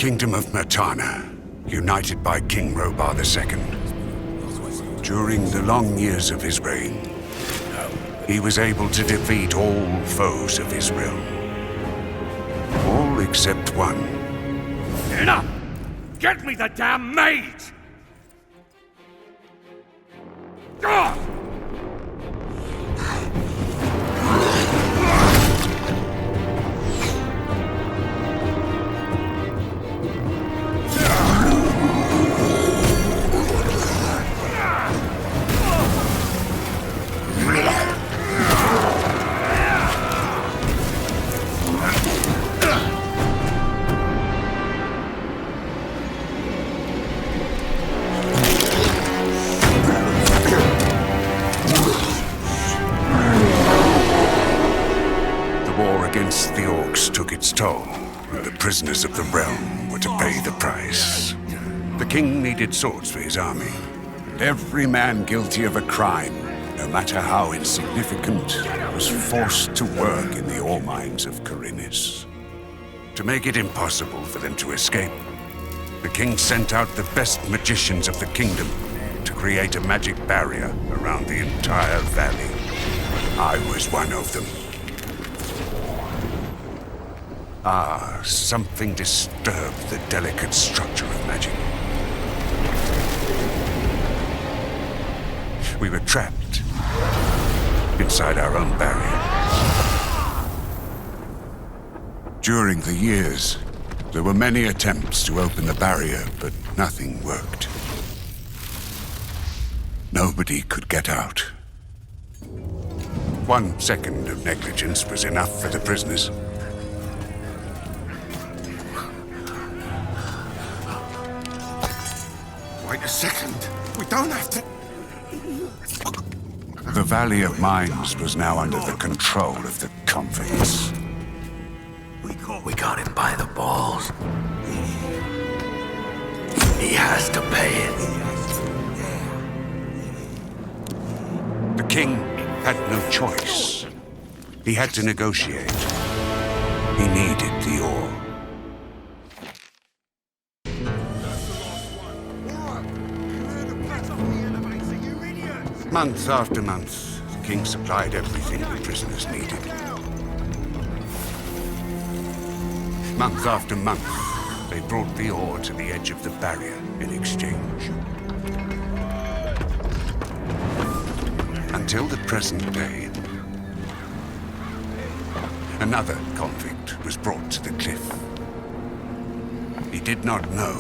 kingdom of Mertana, united by King Robar II. During the long years of his reign, he was able to defeat all foes of his realm. All except one. Enough! Get me the damn maid! Ah! Against the orcs took its toll, and the prisoners of the realm were to pay the price. The king needed swords for his army, and every man guilty of a crime, no matter how insignificant, was forced to work in the ore mines of Khorinis. To make it impossible for them to escape, the king sent out the best magicians of the kingdom to create a magic barrier around the entire valley. I was one of them. Something disturbed the delicate structure of magic. We were trapped inside our own barrier. During the years, there were many attempts to open the barrier, but nothing worked. Nobody could get out. 1 second of negligence was enough for the prisoners. Wait a second. We don't have to... The Valley of Mines was now under the control of the convicts. We got him by the balls. He has to pay it. The king had no choice. He had to negotiate. He needed the ore. Month after month, the king supplied everything the prisoners needed. Month after month, they brought the ore to the edge of the barrier in exchange. Until the present day, another convict was brought to the cliff. He did not know,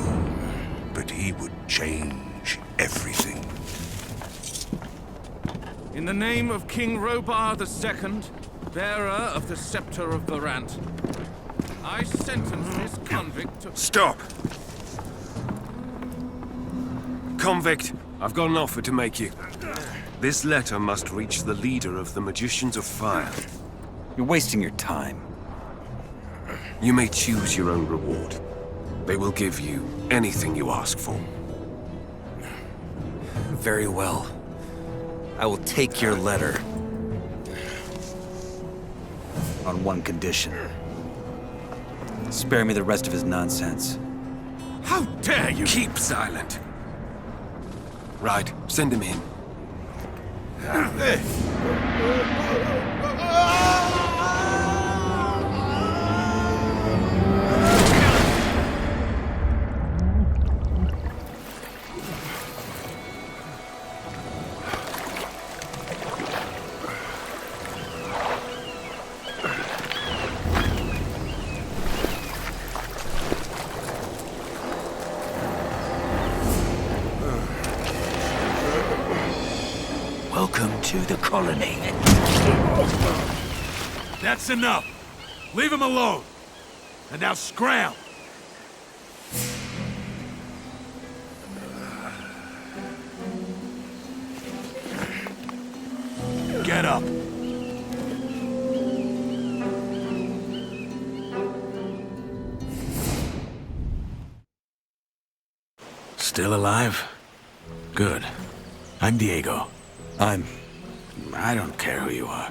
but he would change everything. In the name of King Robar II, bearer of the Scepter of Varant, I sentence this convict to... Stop! Convict, I've got an offer to make you. This letter must reach the leader of the Magicians of Fire. You're wasting your time. You may choose your own reward. They will give you anything you ask for. Very well. I will take your letter. On one condition. Spare me the rest of his nonsense. How dare you! Keep silent. Right, send him in. Welcome to the colony. That's enough! Leave him alone! And now scram! Get up! Still alive? Good. I'm Diego. I don't care who you are.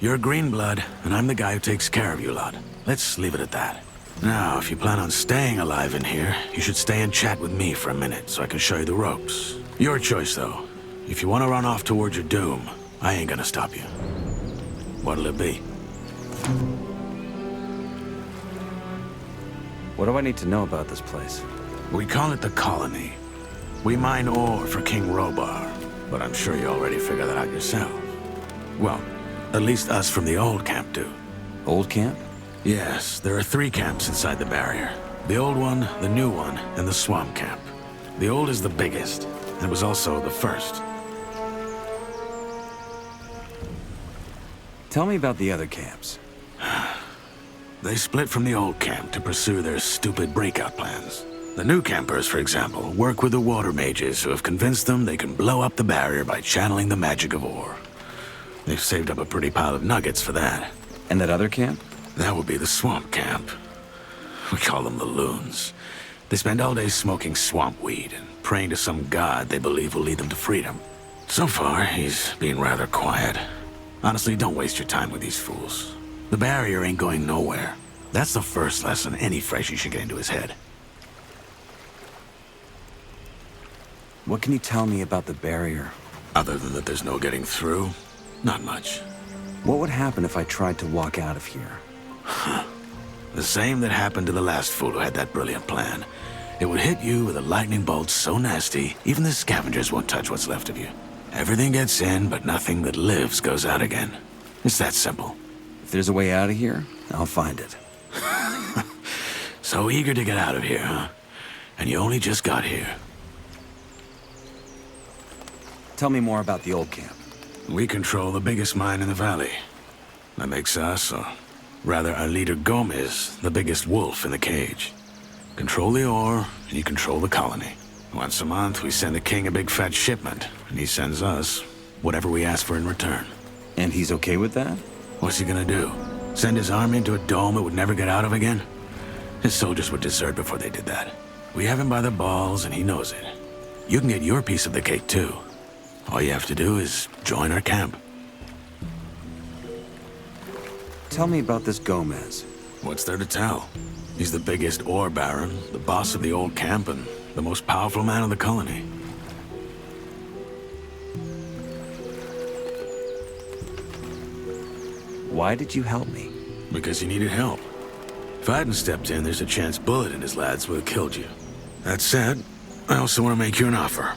You're Green Blood, and I'm the guy who takes care of you lot. Let's leave it at that. Now, if you plan on staying alive in here, you should stay and chat with me for a minute so I can show you the ropes. Your choice, though. If you want to run off towards your doom, I ain't gonna stop you. What'll it be? What do I need to know about this place? We call it the Colony. We mine ore for King Robar, but I'm sure you already figured that out yourself. Well, at least us from the old camp do. Old camp? Yes, there are 3 camps inside the barrier. The old one, the new one, and the swamp camp. The old is the biggest, and it was also the first. Tell me about the other camps. They split from the old camp to pursue their stupid breakout plans. The new campers, for example, work with the water mages who have convinced them they can blow up the barrier by channeling the magic of ore. They've saved up a pretty pile of nuggets for that. And that other camp? That would be the swamp camp. We call them the loons. They spend all day smoking swamp weed and praying to some god they believe will lead them to freedom. So far, he's been rather quiet. Honestly, don't waste your time with these fools. The barrier ain't going nowhere. That's the first lesson any freshie should get into his head. What can you tell me about the barrier? Other than that there's no getting through, not much. What would happen if I tried to walk out of here? The same that happened to the last fool who had that brilliant plan. It would hit you with a lightning bolt so nasty, even the scavengers won't touch what's left of you. Everything gets in, but nothing that lives goes out again. It's that simple. If there's a way out of here, I'll find it. So eager to get out of here, huh? And you only just got here. Tell me more about the old camp. We control the biggest mine in the valley. That makes us, or rather our leader Gomez, the biggest wolf in the cage. Control the ore, and you control the colony. Once a month, we send the king a big fat shipment, and he sends us whatever we ask for in return. And he's okay with that? What's he gonna do? Send his army into a dome it would never get out of again? His soldiers would desert before they did that. We have him by the balls, and he knows it. You can get your piece of the cake, too. All you have to do is join our camp. Tell me about this Gomez. What's there to tell? He's the biggest ore baron, the boss of the old camp, and the most powerful man of the colony. Why did you help me? Because he needed help. If I hadn't stepped in, there's a chance Bullet and his lads would have killed you. That said, I also want to make you an offer.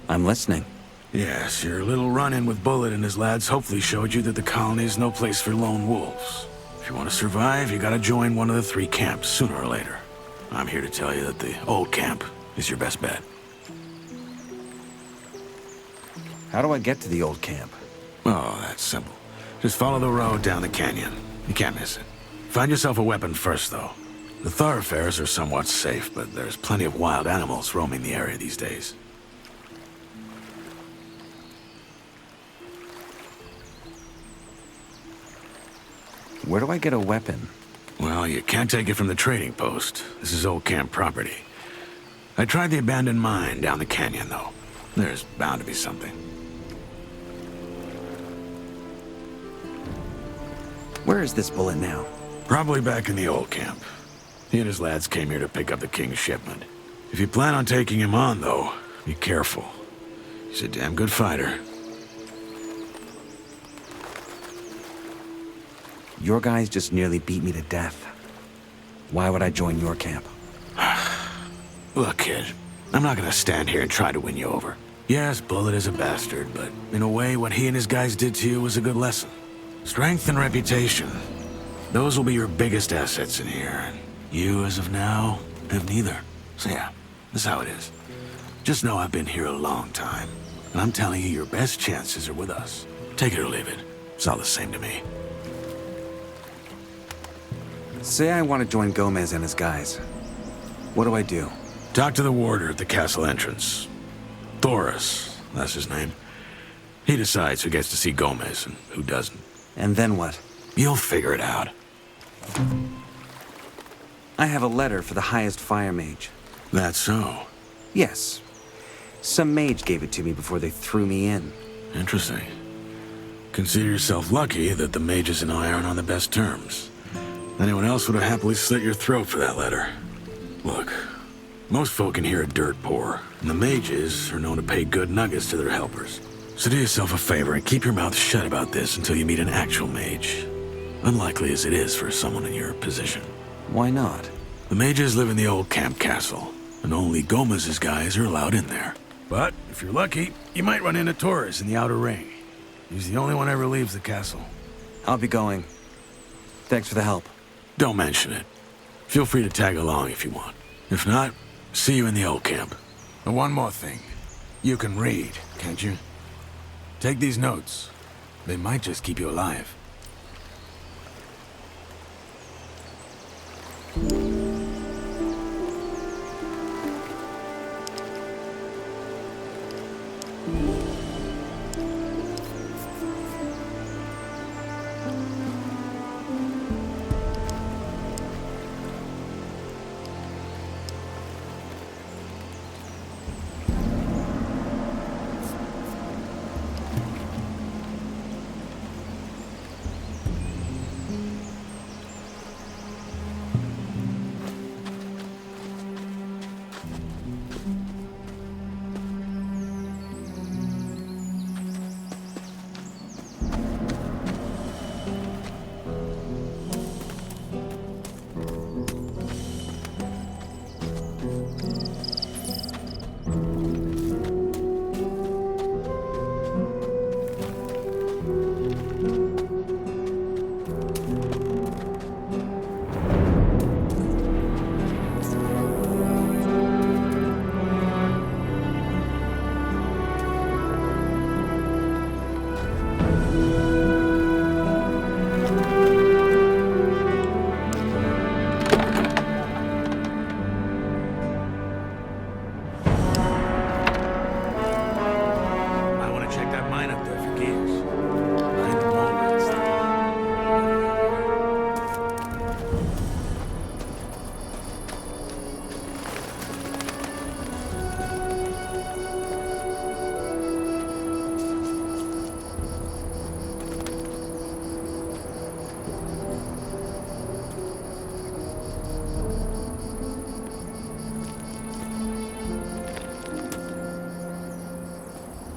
I'm listening. Yes, your little run-in with Bullet and his lads hopefully showed you that the colony is no place for lone wolves. If you want to survive, you gotta join one of the 3 camps sooner or later. I'm here to tell you that the old camp is your best bet. How do I get to the old camp? Oh, that's simple. Just follow the road down the canyon. You can't miss it. Find yourself a weapon first, though. The thoroughfares are somewhat safe, but there's plenty of wild animals roaming the area these days. Where do I get a weapon? Well, you can't take it from the trading post. This is old camp property. I tried the abandoned mine down the canyon, though. There's bound to be something. Where is this Bullet now? Probably back in the old camp. He and his lads came here to pick up the king's shipment. If you plan on taking him on, though, be careful. He's a damn good fighter. Your guys just nearly beat me to death. Why would I join your camp? Look, kid, I'm not gonna stand here and try to win you over. Yes, Bullet is a bastard, but in a way, what he and his guys did to you was a good lesson. Strength and reputation. Those will be your biggest assets in here, and you, as of now, have neither. So yeah, that's how it is. Just know I've been here a long time, and I'm telling you, your best chances are with us. Take it or leave it. It's all the same to me. Say I want to join Gomez and his guys. What do I do? Talk to the warder at the castle entrance. Thoris, that's his name. He decides who gets to see Gomez and who doesn't. And then what? You'll figure it out. I have a letter for the highest fire mage. That's so. Yes. Some mage gave it to me before they threw me in. Interesting. Consider yourself lucky that the mages and I aren't on the best terms. Anyone else would have happily slit your throat for that letter. Look, most folk in here are dirt poor, and the mages are known to pay good nuggets to their helpers. So do yourself a favor and keep your mouth shut about this until you meet an actual mage. Unlikely as it is for someone in your position. Why not? The mages live in the old camp castle, and only Gomez's guys are allowed in there. But if you're lucky, you might run into Torres in the outer ring. He's the only one ever leaves the castle. I'll be going. Thanks for the help. Don't mention it. Feel free to tag along if you want. If not, see you in the old camp. And one more thing. You can read, can't you? Take these notes. They might just keep you alive.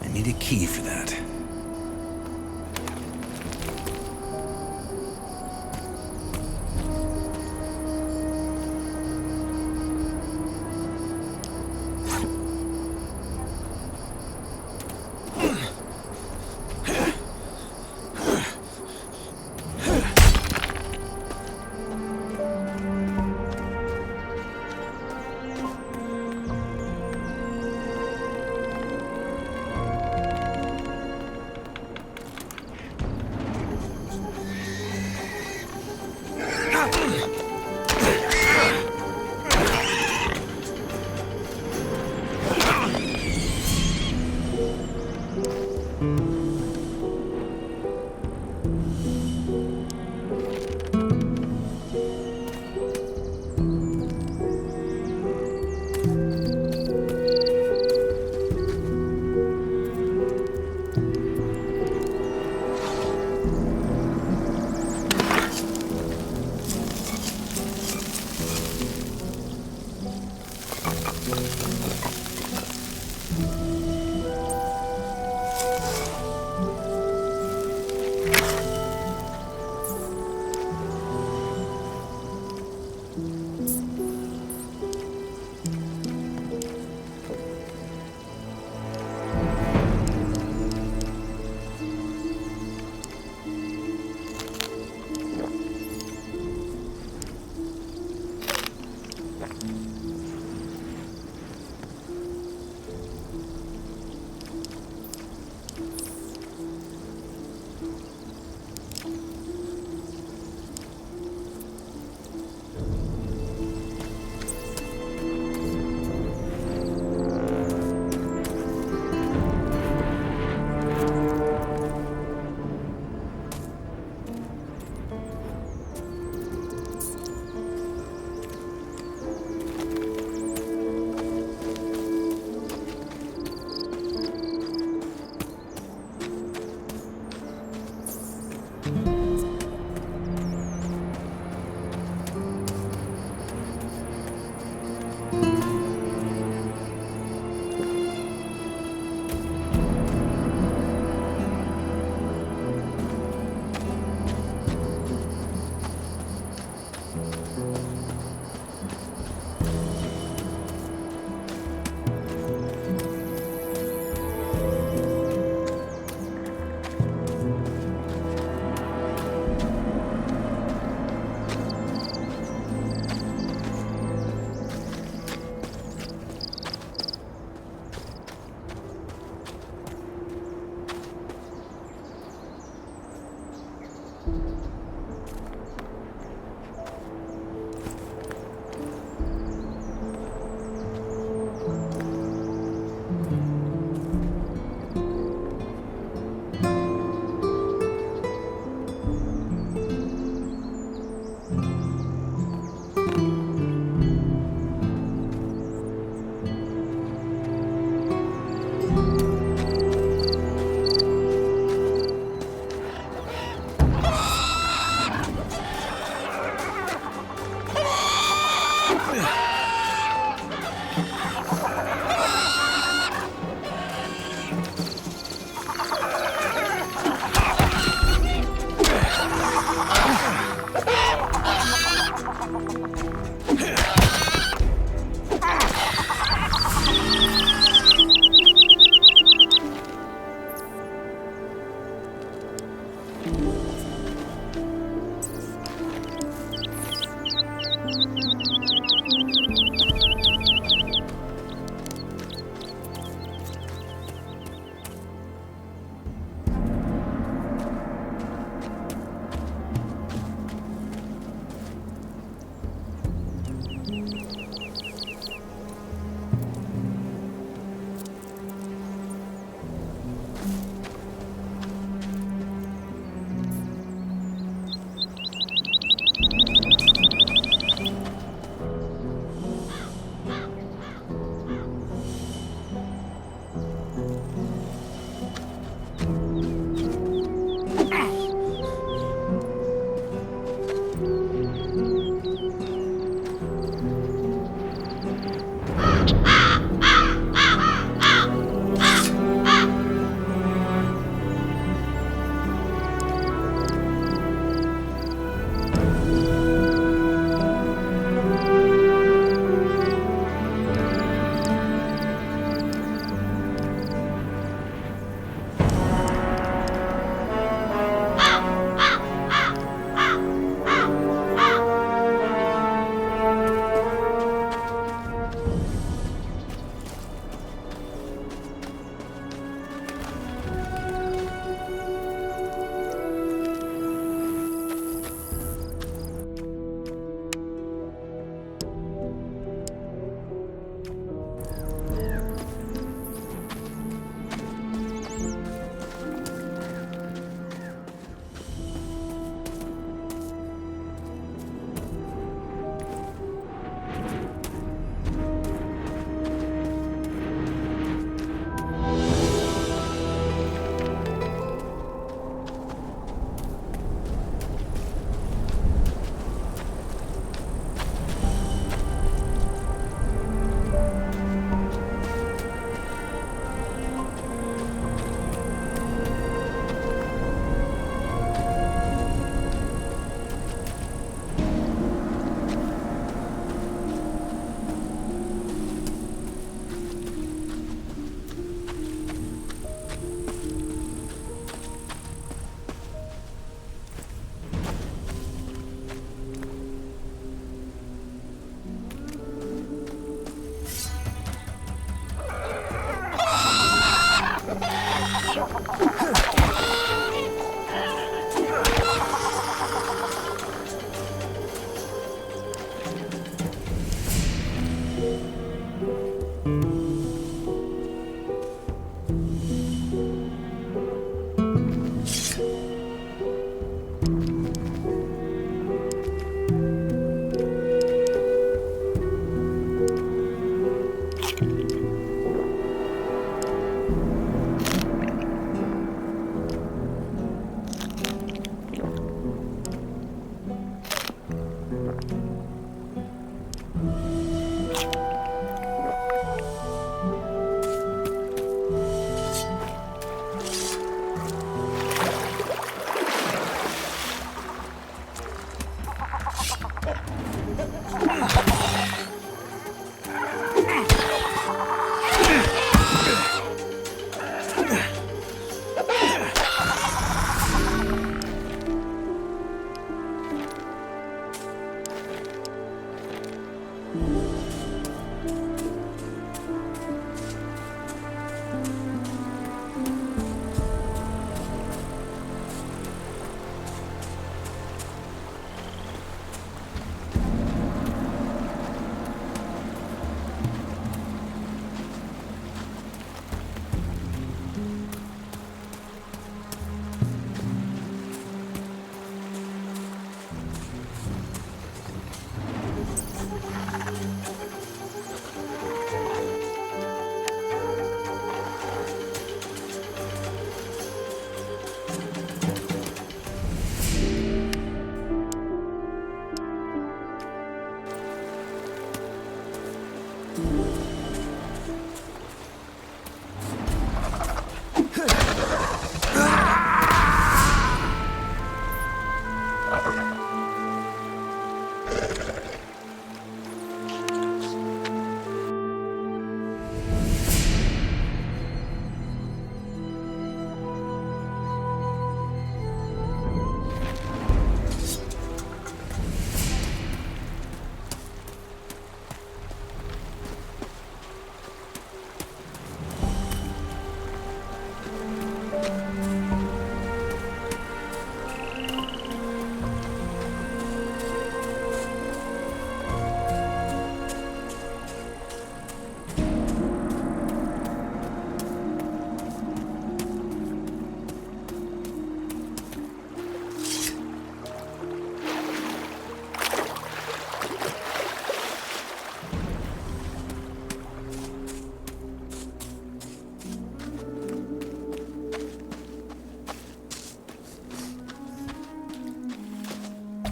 I need a key for that.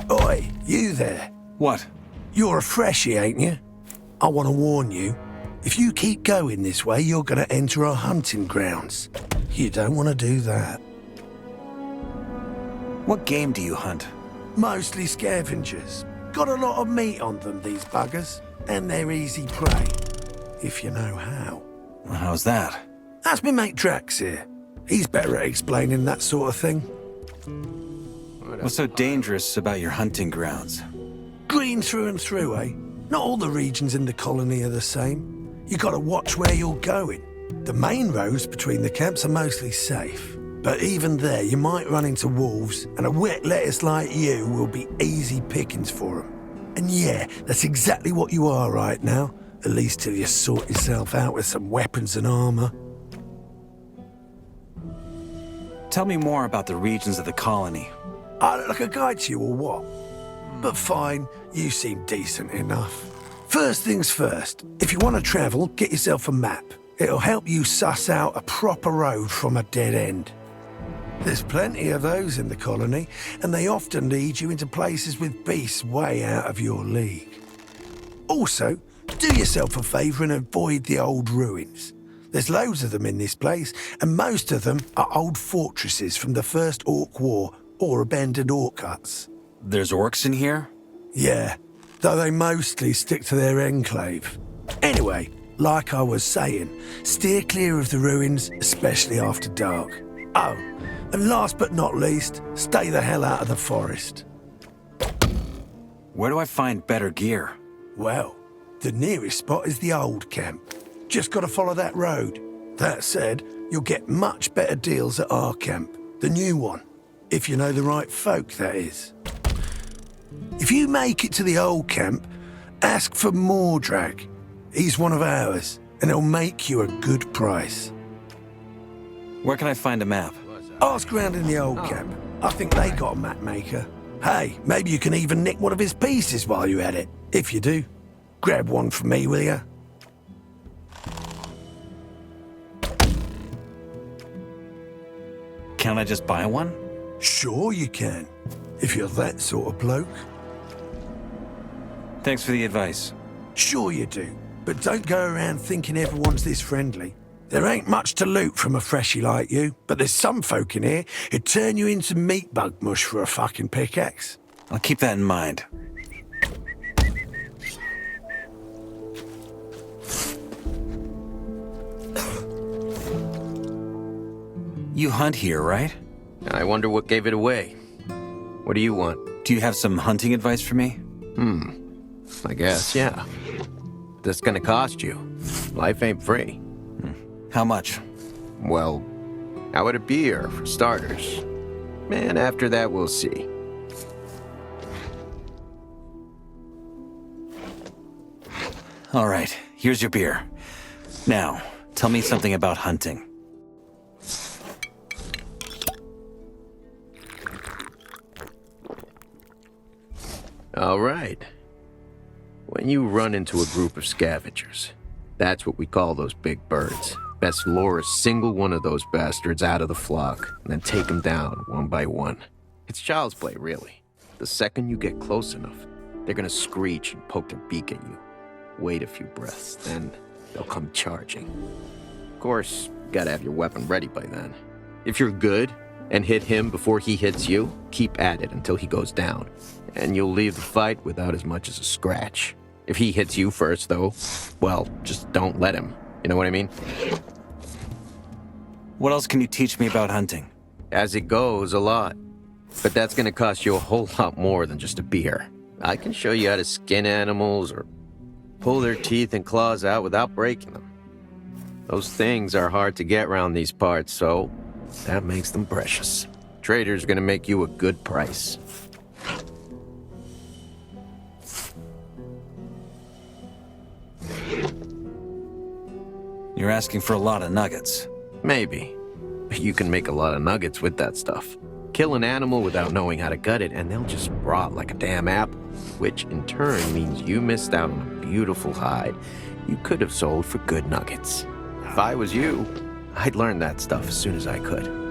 Oi, you there. What? You're a freshie, ain't you? I want to warn you. If you keep going this way, you're going to enter our hunting grounds. You don't want to do that. What game do you hunt? Mostly scavengers. Got a lot of meat on them, these buggers. And they're easy prey. If you know how. Well, how's that? That's me mate Drax here. He's better at explaining that sort of thing. What's so dangerous about your hunting grounds? Green through and through, eh? Not all the regions in the colony are the same. You gotta watch where you're going. The main roads between the camps are mostly safe. But even there, you might run into wolves, and a wet lettuce like you will be easy pickings for them. And yeah, that's exactly what you are right now. At least till you sort yourself out with some weapons and armor. Tell me more about the regions of the colony. I look like a guide to you or what? But fine, you seem decent enough. First things first, if you want to travel, get yourself a map. It'll help you suss out a proper road from a dead end. There's plenty of those in the colony, and they often lead you into places with beasts way out of your league. Also, do yourself a favour and avoid the old ruins. There's loads of them in this place, and most of them are old fortresses from the First Orc War or abandoned orc huts. There's orcs in here? Yeah, though they mostly stick to their enclave. Anyway, like I was saying, steer clear of the ruins, especially after dark. Oh, and last but not least, stay the hell out of the forest. Where do I find better gear? Well, the nearest spot is the old camp. Just gotta follow that road. That said, you'll get much better deals at our camp, the new one. If you know the right folk, that is. If you make it to the old camp, ask for Mordrag. He's one of ours, and he'll make you a good price. Where can I find a map? Ask around in the old camp. I think they got a map maker. Hey, maybe you can even nick one of his pieces while you're at it. If you do, grab one from me, will ya? Can't I just buy one? Sure you can, if you're that sort of bloke. Thanks for the advice. Sure you do, but don't go around thinking everyone's this friendly. There ain't much to loot from a freshie like you, but there's some folk in here who'd turn you into meat bug mush for a fucking pickaxe. I'll keep that in mind. You hunt here, right? I wonder what gave it away. What do you want? Do you have some hunting advice for me? I guess, yeah. That's gonna cost you. Life ain't free. How much? Well, how would it be here, for starters? And after that, we'll see. All right, here's your beer. Now, tell me something about hunting. All right. When you run into a group of scavengers, that's what we call those big birds. Best lure a single one of those bastards out of the flock, and then take them down one by one. It's child's play, really. The second you get close enough, they're gonna screech and poke their beak at you. Wait a few breaths, then they'll come charging. Of course, you gotta have your weapon ready by then. If you're good and hit him before he hits you, keep at it until he goes down, and you'll leave the fight without as much as a scratch. If he hits you first, though, well, just don't let him. You know what I mean? What else can you teach me about hunting? As it goes, a lot. But that's gonna cost you a whole lot more than just a beer. I can show you how to skin animals or pull their teeth and claws out without breaking them. Those things are hard to get around these parts, so That makes them precious. Trader's gonna make you a good price. You're asking for a lot of nuggets. Maybe. But you can make a lot of nuggets with that stuff. Kill an animal without knowing how to gut it, and they'll just rot like a damn apple, which in turn means you missed out on a beautiful hide you could have sold for good nuggets. If I was you, I'd learn that stuff as soon as I could.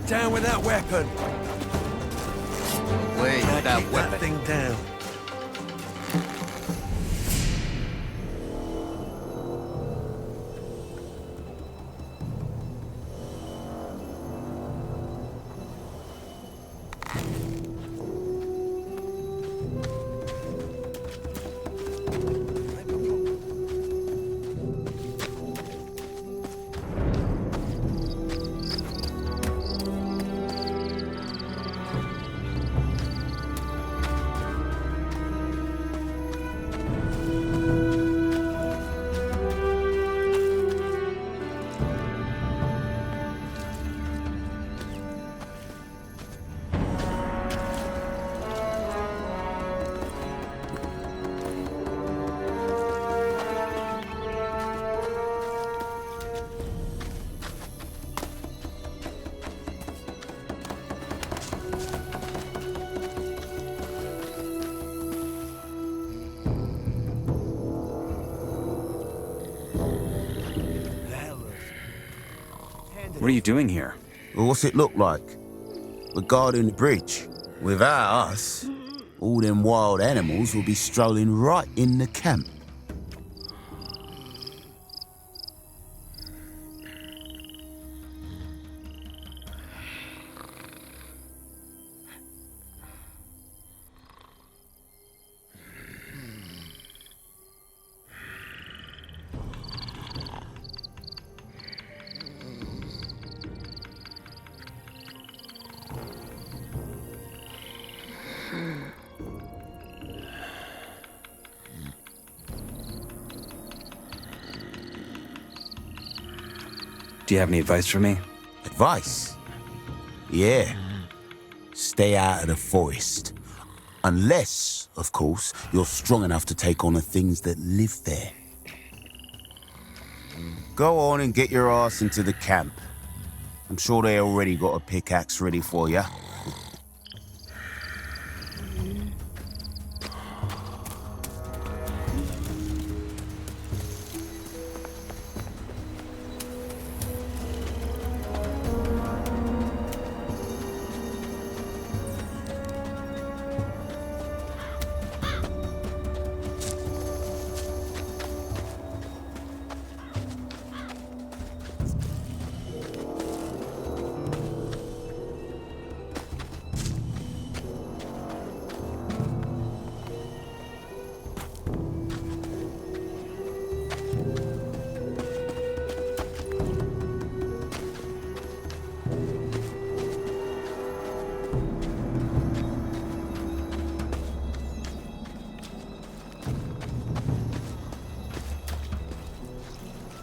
Down with that weapon. Wait, Now that keep weapon. that thing down. What are you doing here? Well, what's it look like? We're guarding the bridge. Without us, all them wild animals will be strolling right in the camp. Do you have any advice for me? Advice? Yeah. Stay out of the forest. Unless, of course, you're strong enough to take on the things that live there. Go on and get your ass into the camp. I'm sure they already got a pickaxe ready for you.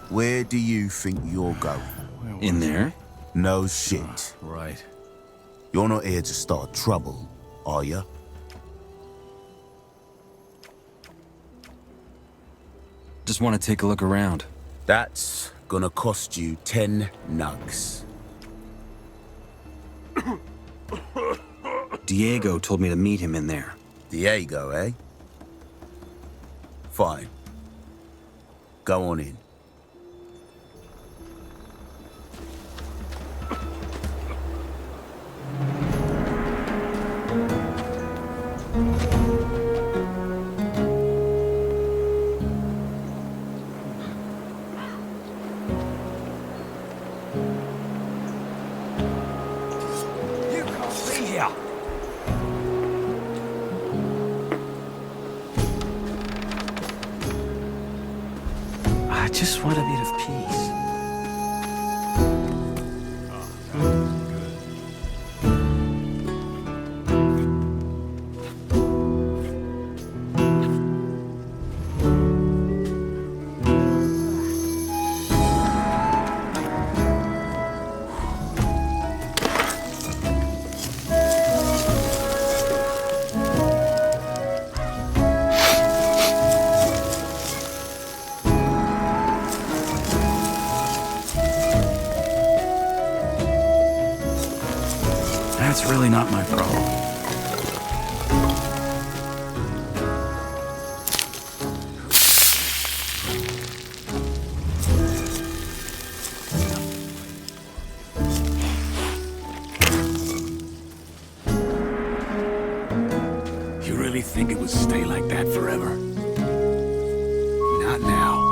Where do you think you're going? In there? No shit. Right. You're not here to start trouble, are you? Just want to take a look around. That's gonna cost you 10 nugs. Diego told me to meet him in there. Diego, eh? Fine. Go on in. I just want a bit of peace. That's really not my problem. You really think it would stay like that forever? Not now.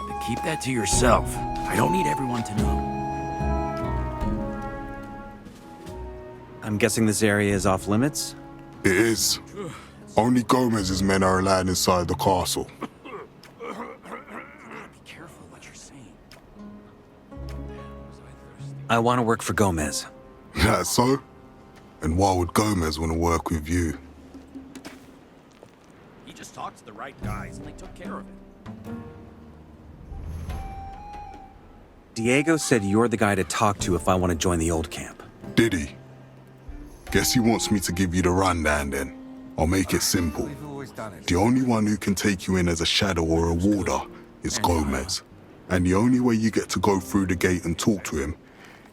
But keep that to yourself. I don't need everyone to know. I'm guessing this area is off limits? It is. Only Gomez's men are allowed inside the castle. Be careful what you're saying. I want to work for Gomez. That's so? And why would Gomez want to work with you? He just talked to the right guys and they took care of it. Diego said you're the guy to talk to if I want to join the old camp. Did he? Guess he wants me to give you the rundown then. I'll make it simple. The only one who can take you in as a shadow or a warder is Gomez. And the only way you get to go through the gate and talk to him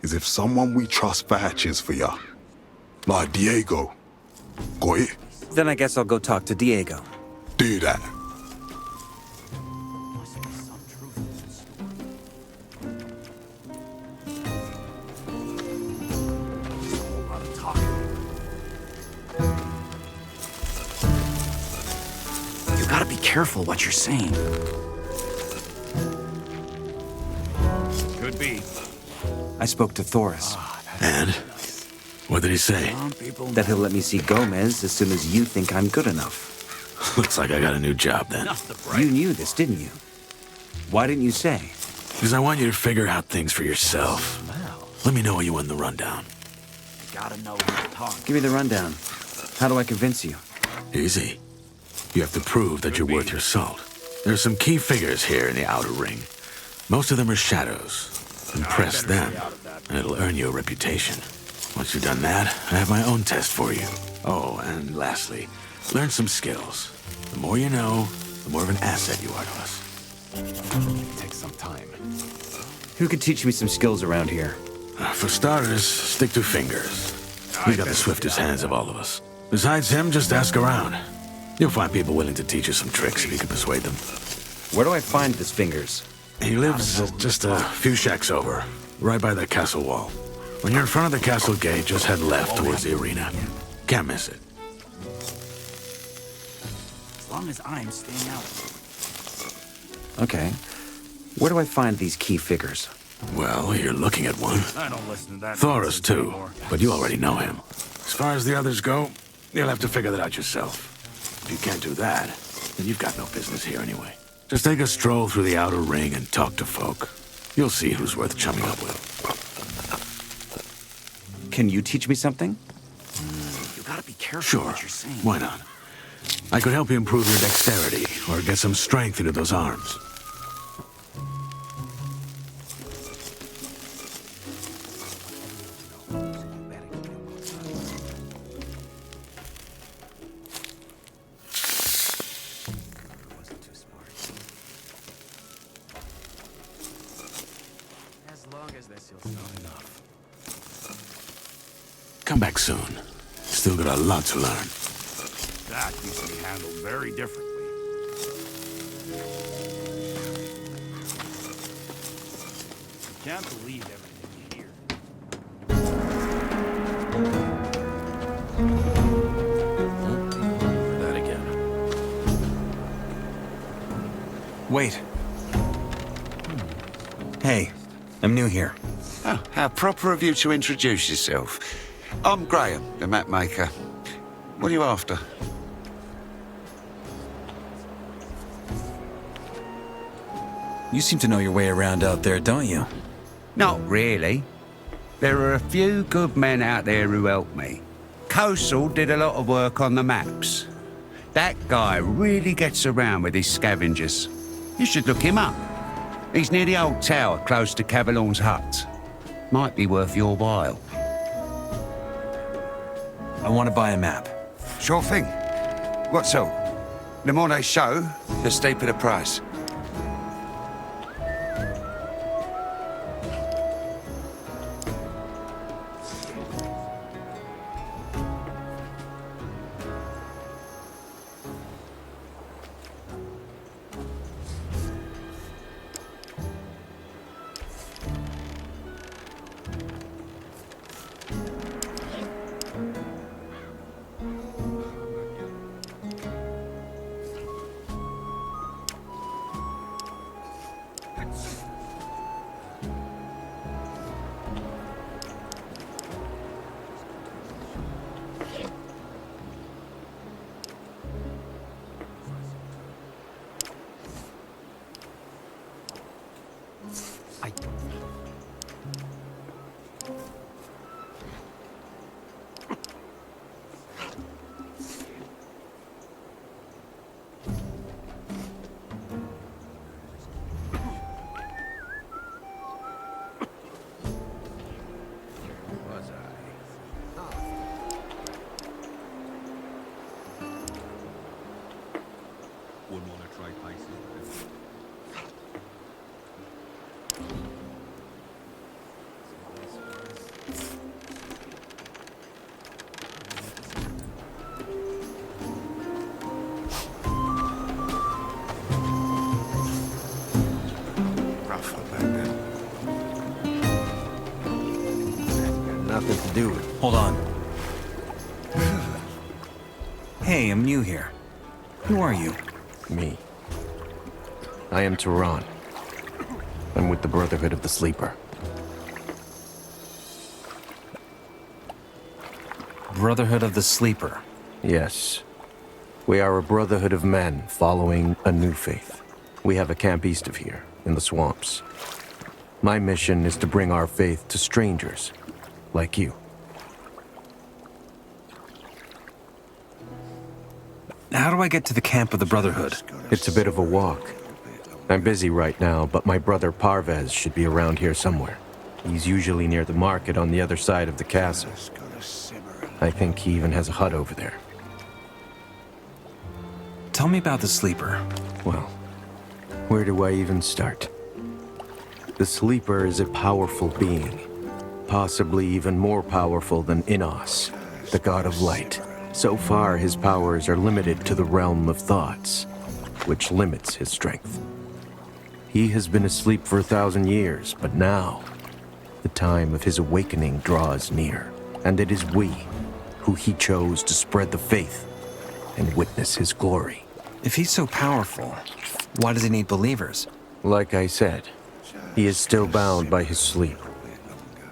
is if someone we trust vouches for ya. Like Diego. Got it? Then I guess I'll go talk to Diego. Do that. You gotta be careful what you're saying. Could be. I spoke to Thoris. And? What did he say? That he'll let me see Gomez as soon as you think I'm good enough. Looks like I got a new job then. You knew this, didn't you? Why didn't you say? Because I want you to figure out things for yourself. Let me know when you win the rundown. Gotta know who to talk. Give me the rundown. How do I convince you? Easy. You have to prove that you're worth your salt. There are some key figures here in the outer ring. Most of them are shadows. Impress them, and it'll earn you a reputation. Once you've done that, I have my own test for you. Oh, and lastly, learn some skills. The more you know, the more of an asset you are to us. It takes some time. Who could teach me some skills around here? For starters, stick to fingers. He's got the swiftest hands of all of us. Besides him, just ask around. You'll find people willing to teach you some tricks if you can persuade them. Where do I find this Fingers? He lives just a few shacks over, right by the castle wall. When you're in front of the castle gate, just head left towards the arena. Can't miss it. As long as I'm staying out. Okay. Where do I find these key figures? Well, you're looking at one. I don't listen to that. Thoris, nonsense too, anymore. but you already know him. As far as the others go, you'll have to figure that out yourself. If you can't do that, then you've got no business here anyway. Just take a stroll through the outer ring and talk to folk. You'll see who's worth chumming up with. Can you teach me something? You gotta be careful Sure, what you're saying. why not? I could help you improve your dexterity, or get some strength into those arms. Not enough. Come back soon. Still got a lot to learn. That needs to be handled very differently. Can't believe everything you hear. That again. Wait. Hey, I'm new here. Oh, how proper of you to introduce yourself. I'm Graham, the map maker. What are you after? You seem to know your way around out there, don't you? Not really. There are a few good men out there who help me. Coastal did a lot of work on the maps. That guy really gets around with his scavengers. You should look him up. He's near the old tower close to Cavalon's hut. Might be worth your while. I want to buy a map. Sure thing. What so? The more they show, the steeper the price. Nothing to do with it. Hold on. Hey, I'm new here. Who are you? Me. I am Tehran. I'm with the Brotherhood of the Sleeper. Brotherhood of the Sleeper. Yes. We are a brotherhood of men following a new faith. We have a camp east of here, in the swamps. My mission is to bring our faith to strangers, like you. How do I get to the camp of the Brotherhood? It's a bit of a walk. I'm busy right now, but my brother Parvez should be around here somewhere. He's usually near the market on the other side of the castle. I think he even has a hut over there. Tell me about the Sleeper. Well, where do I even start? The Sleeper is a powerful being, possibly even more powerful than Innos, the god of light. So far, his powers are limited to the realm of thoughts, which limits his strength. He has been asleep for 1,000 years, but now, the time of his awakening draws near, and it is we who he chose to spread the faith and witness his glory. If he's so powerful, why does he need believers? Like I said, he is still bound by his sleep.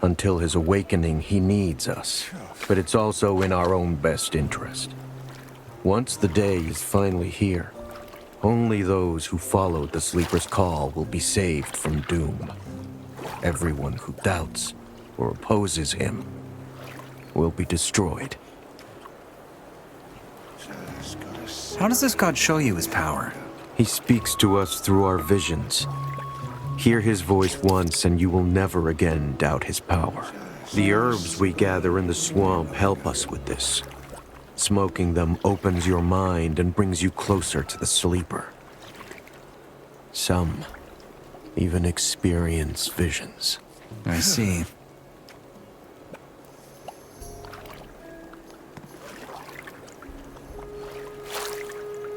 Until his awakening, he needs us, but it's also in our own best interest. Once the day is finally here, only those who followed the Sleeper's call will be saved from doom. Everyone who doubts or opposes him will be destroyed. How does this god show you his power? He speaks to us through our visions. Hear his voice once and you will never again doubt his power. The herbs we gather in the swamp help us with this. Smoking them opens your mind and brings you closer to the Sleeper. Some even experience visions. I see.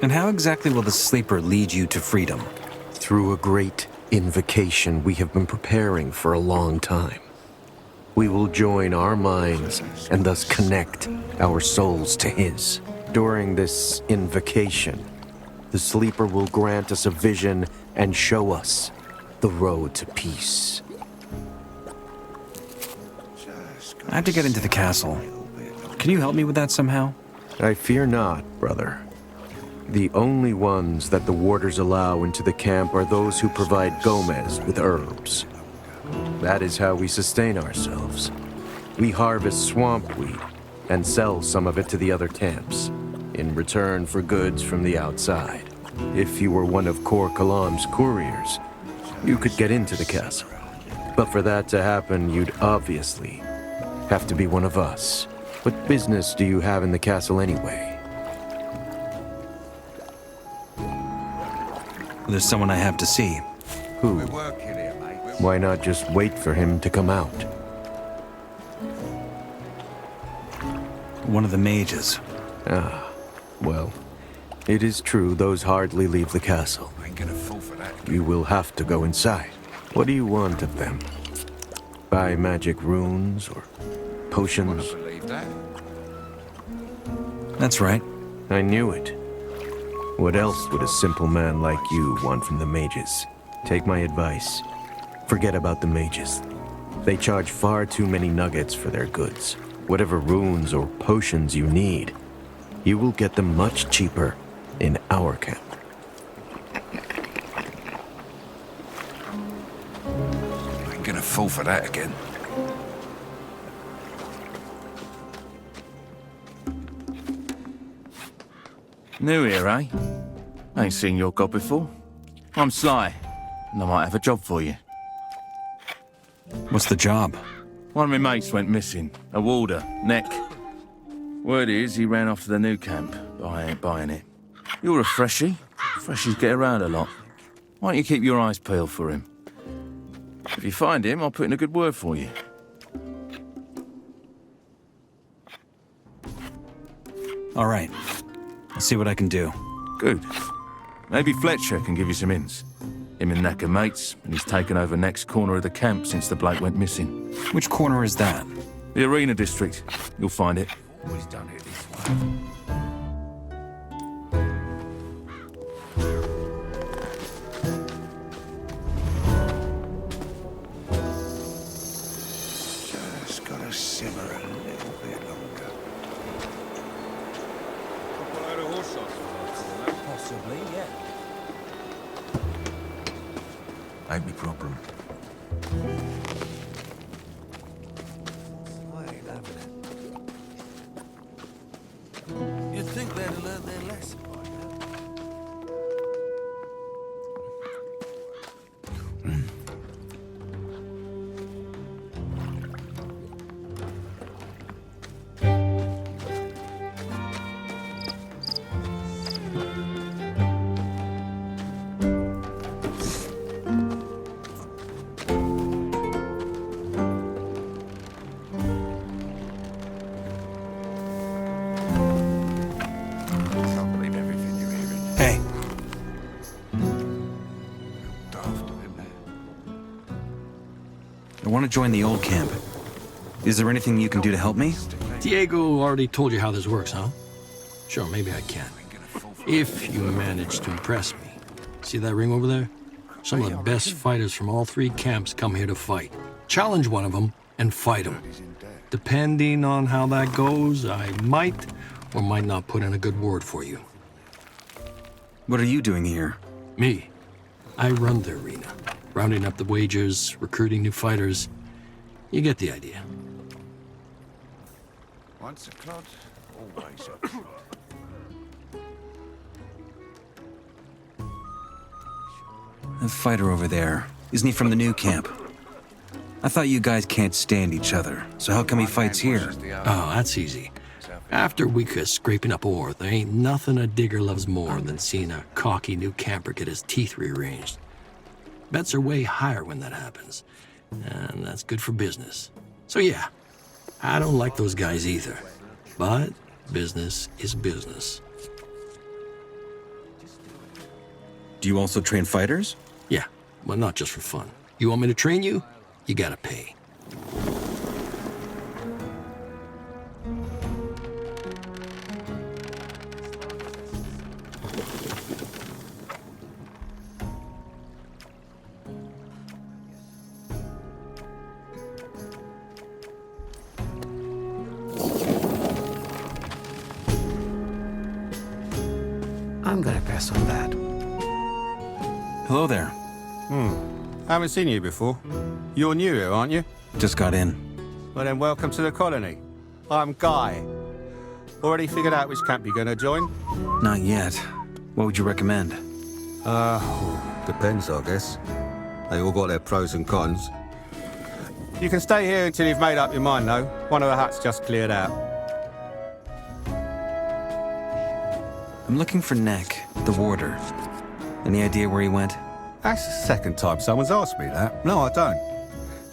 And how exactly will the sleeper lead you to freedom? Through a great invocation we have been preparing for a long time. We will join our minds and thus connect our souls to his. During this invocation, the sleeper will grant us a vision and show us the road to peace. I have to get into the castle. Can you help me with that somehow? I fear not, brother. The only ones that the warders allow into the camp are those who provide Gomez with herbs. That is how we sustain ourselves. We harvest swamp weed and sell some of it to the other camps, in return for goods from the outside. If you were one of Kor Kalam's couriers, you could get into the castle. But for that to happen, you'd obviously have to be one of us. What business do you have in the castle anyway? There's someone I have to see. Who? Why not just wait for him to come out? One of the mages. Ah, well, it is true those hardly leave the castle. You will have to go inside. What do you want of them? Buy magic runes or potions? That's right. I knew it. What else would a simple man like you want from the mages? Take my advice. Forget about the mages. They charge far too many nuggets for their goods. Whatever runes or potions you need, you will get them much cheaper in our camp. I ain't gonna fall for that again. New here, eh? Ain't seen your god before. I'm Sly, and I might have a job for you. What's the job? One of my mates went missing. A warder, Neck. Word is he ran off to the new camp, but I ain't buying it. You're a freshie. Freshies get around a lot. Why don't you keep your eyes peeled for him? If you find him, I'll put in a good word for you. All right. I'll see what I can do. Good. Maybe Fletcher can give you some hints. Him and Neck are mates, and he's taken over next corner of the camp since the bloke went missing. Which corner is that? The Arena District. You'll find it. Always done it this way. Just gotta simmer a little bit longer. Possibly, yeah. Ain't me problem. I ain't having it. You'd think they'd have learned their lesson by now. Can't believe everything you're hearing. Hey, Daft, isn't it? I want to join the old camp. Is there anything you can do to help me? Diego already told you how this works, huh? Sure, maybe I can. If you manage to impress me. See that ring over there? Some of the best fighters from all three camps come here to fight. Challenge one of them and fight him. Depending on how that goes, I might or might not put in a good word for you. What are you doing here? Me, I run the arena. Rounding up the wagers, recruiting new fighters. You get the idea. Once a clod, always a clod. That fighter over there. Isn't he from the new camp? I thought you guys can't stand each other, so how come he fights here? Oh, that's easy. After a week of scraping up ore, there ain't nothing a digger loves more than seeing a cocky new camper get his teeth rearranged. Bets are way higher when that happens. and that's good for business. So yeah, I don't like those guys either. But business is business. Do you also train fighters? Yeah, but not just for fun. You want me to train you? You gotta pay. I'm gonna pass on that. Hello there. Haven't seen you before. You're new here, aren't you? Just got in. Well then, welcome to the colony. I'm Guy. Already figured out which camp you're gonna join? Not yet. What would you recommend? Depends, I guess. They all got their pros and cons. You can stay here until you've made up your mind, though. One of the huts just cleared out. I'm looking for Neck, the warder. Any idea where he went? That's the second time someone's asked me that. No, I don't.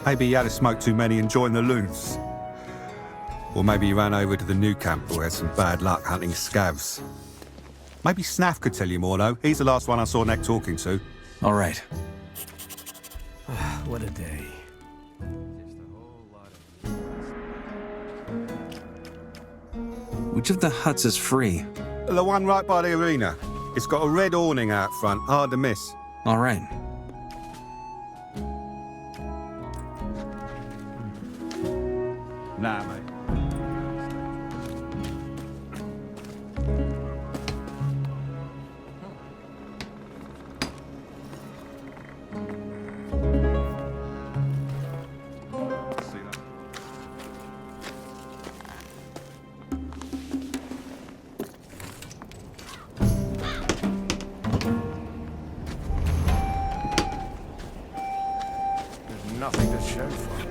Maybe he had to smoke too many and joined the loons. Or maybe he ran over to the new camp or had some bad luck hunting scavs. Maybe Snaff could tell you more, though. He's the last one I saw Neck talking to. All right. What a day. Which of the huts is free? The one right by the arena. It's got a red awning out front, hard to miss. All right. Nah, mate. Nothing to show for it.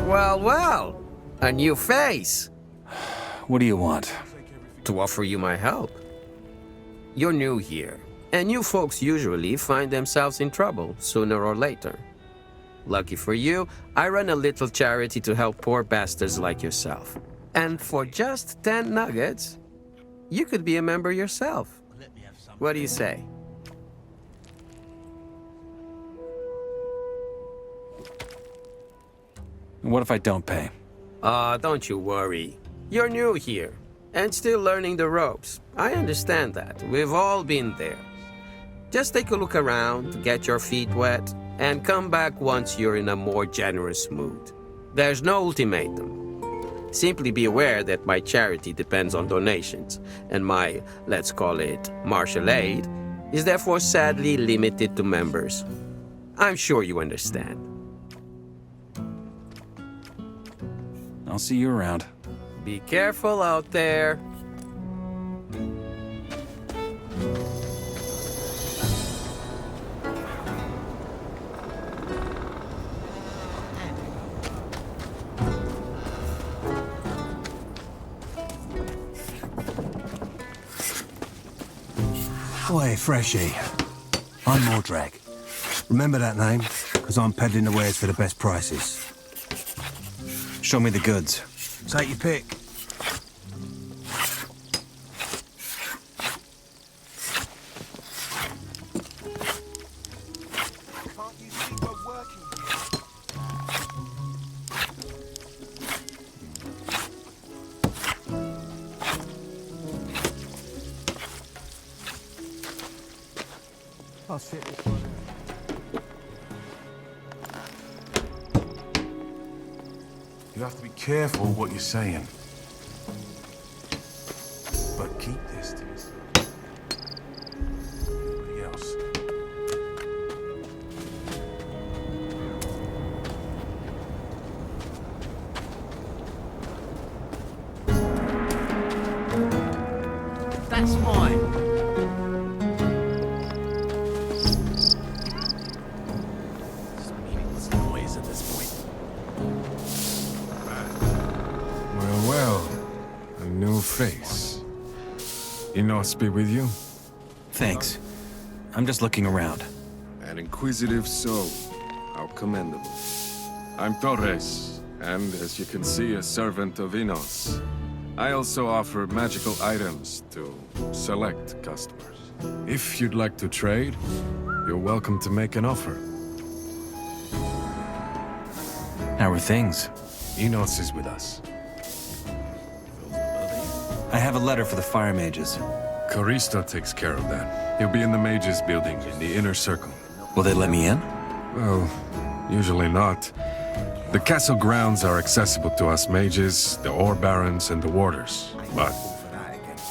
Well, well, a new face. What do you want? To offer you my help. You're new here, and new folks usually find themselves in trouble sooner or later. Lucky for you, I run a little charity to help poor bastards like yourself. And for just 10 nuggets, you could be a member yourself. What do you say? What if I don't pay? Don't you worry. You're new here, and still learning the ropes. I understand that. We've all been there. Just take a look around, get your feet wet, and come back once you're in a more generous mood. There's no ultimatum. Simply be aware that my charity depends on donations, and my, let's call it, martial aid, is therefore sadly limited to members. I'm sure you understand. I'll see you around. Be careful out there. Oi, Freshie. I'm Mordrag. Remember that name? Because I'm peddling the wares for the best prices. Show me the goods. Take your pick. I'll sit this one out. You have to be careful what you're saying. But keep this to yourself. Anybody else? That's mine. It's meaningless noise at this point. Well, a new face. Enos be with you? Thanks. I'm just looking around. An inquisitive soul. How commendable. I'm Torres, and as you can see, a servant of Enos. I also offer magical items to select customers. If you'd like to trade, you're welcome to make an offer. How are things? Enos is with us. I have a letter for the fire mages. Caristo takes care of that. He'll be in the mages building in the inner circle. Will they let me in? Well, usually not. The castle grounds are accessible to us mages, the ore barons, and the warders. But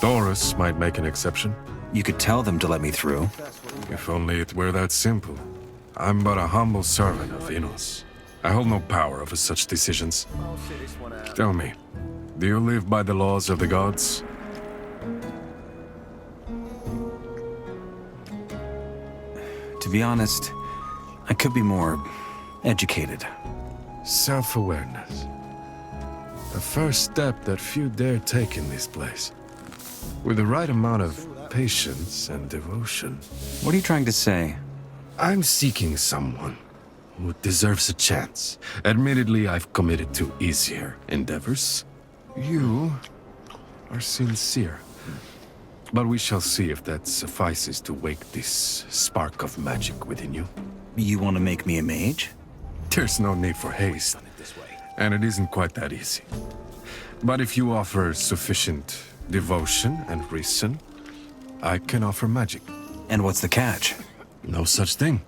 Taurus might make an exception. You could tell them to let me through. If only it were that simple. I'm but a humble servant of Enos. I hold no power over such decisions. Tell me, do you live by the laws of the gods? To be honest, I could be more educated. Self-awareness. The first step that few dare take in this place. With the right amount of patience and devotion. What are you trying to say? I'm seeking someone who deserves a chance. Admittedly, I've committed to easier endeavors. You are sincere. But we shall see if that suffices to wake this spark of magic within you. You want to make me a mage? There's no need for haste, and it isn't quite that easy. But if you offer sufficient devotion and reason, I can offer magic. And what's the catch? No such thing.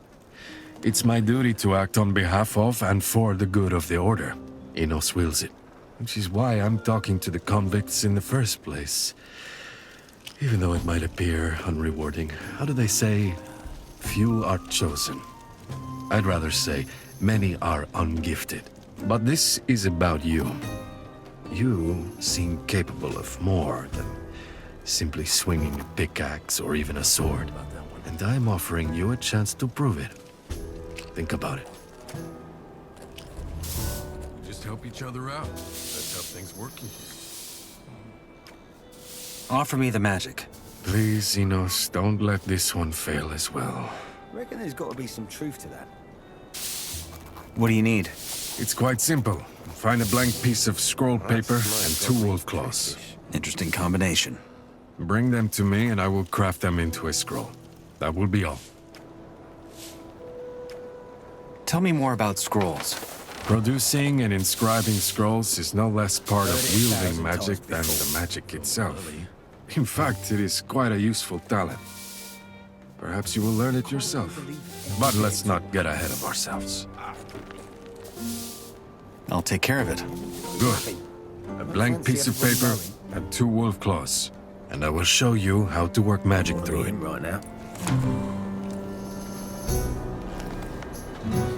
It's my duty to act on behalf of and for the good of the Order. Enos wills it, which is why I'm talking to the convicts in the first place. Even though it might appear unrewarding, how do they say, few are chosen? I'd rather say, many are ungifted. But this is about you. You seem capable of more than simply swinging a pickaxe or even a sword. And I'm offering you a chance to prove it. Think about it. Just help each other out. That's how things work in here. Offer me the magic. Please, Enos, don't let this one fail as well. I reckon there's got to be some truth to that. What do you need? It's quite simple. Find a blank piece of scroll paper and 2 wolf claws. Interesting combination. Bring them to me and I will craft them into a scroll. That will be all. Tell me more about scrolls. Producing and inscribing scrolls is no less part of wielding magic than the magic itself. In fact, it is quite a useful talent. Perhaps you will learn it yourself. But let's not get ahead of ourselves. I'll take care of it. Good. A blank piece of paper and 2 wolf claws. And I will show you how to work magic through it. Right now.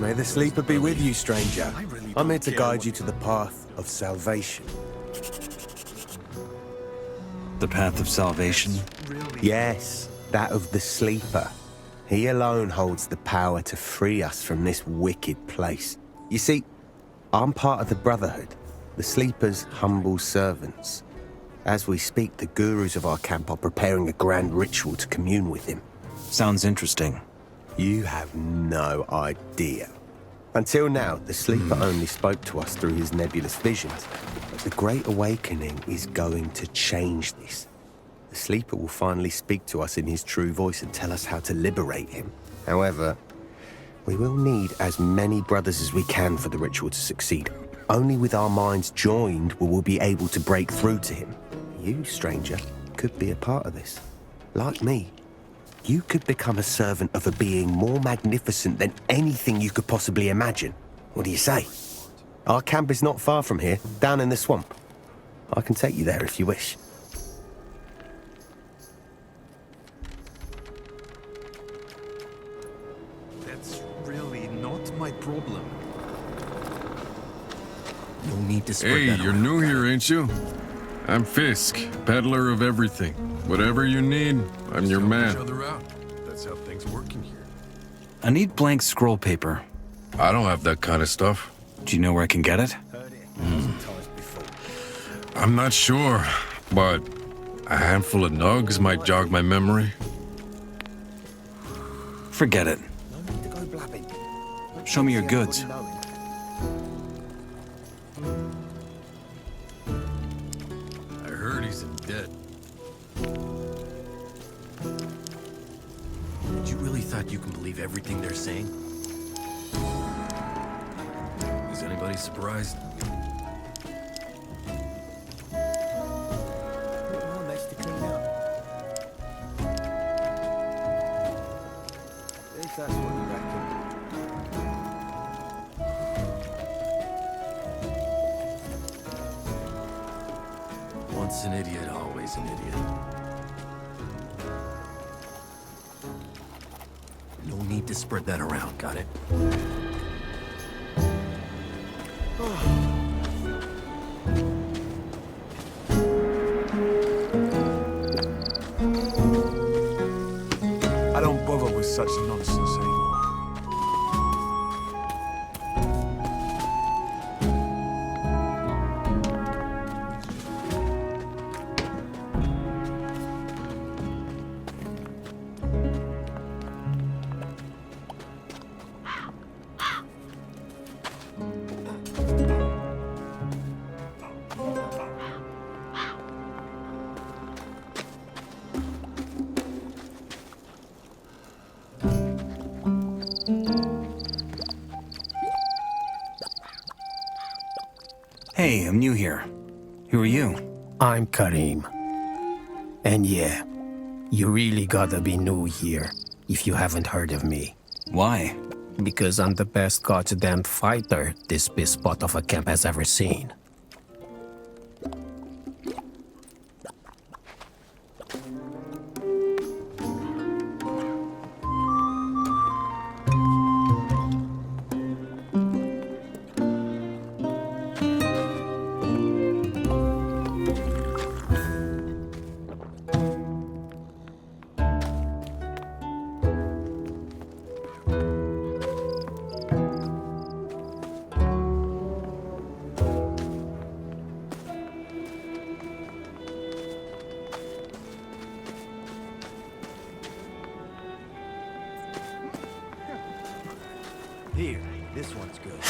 May the sleeper be with you, stranger. I'm here to guide you to the path of salvation. The path of salvation? Yes, that of the sleeper. He alone holds the power to free us from this wicked place. You see, I'm part of the Brotherhood, the sleeper's humble servants. As we speak, the gurus of our camp are preparing a grand ritual to commune with him. Sounds interesting. You have no idea. Until now, the sleeper only spoke to us through his nebulous visions. But the Great Awakening is going to change this. The sleeper will finally speak to us in his true voice and tell us how to liberate him. However, we will need as many brothers as we can for the ritual to succeed. Only with our minds joined will we be able to break through to him. You, stranger, could be a part of this. Like me, you could become a servant of a being more magnificent than anything you could possibly imagine. What do you say? Our camp is not far from here, down in the swamp. I can take you there if you wish. That's really not my problem. No need to spread Hey, that you're around. new here, ain't you? I'm Fisk, peddler of everything. Whatever you need, I'm your man. Each other out. That's how things work in here. I need blank scroll paper. I don't have that kind of stuff. Do you know where I can get it? I'm not sure, but a handful of nugs might jog my memory. Forget it. Show me your goods. I heard he's in debt. You really thought you can believe everything they're saying? Is anybody surprised? Once an idiot, always an idiot. No need to spread that around, got it? I don't bother with such nonsense anymore. Hey, I'm new here. Who are you? I'm Karim. And yeah, you really gotta be new here if you haven't heard of me. Why? Because I'm the best goddamn fighter this spot of a camp has ever seen. Here, this one's good.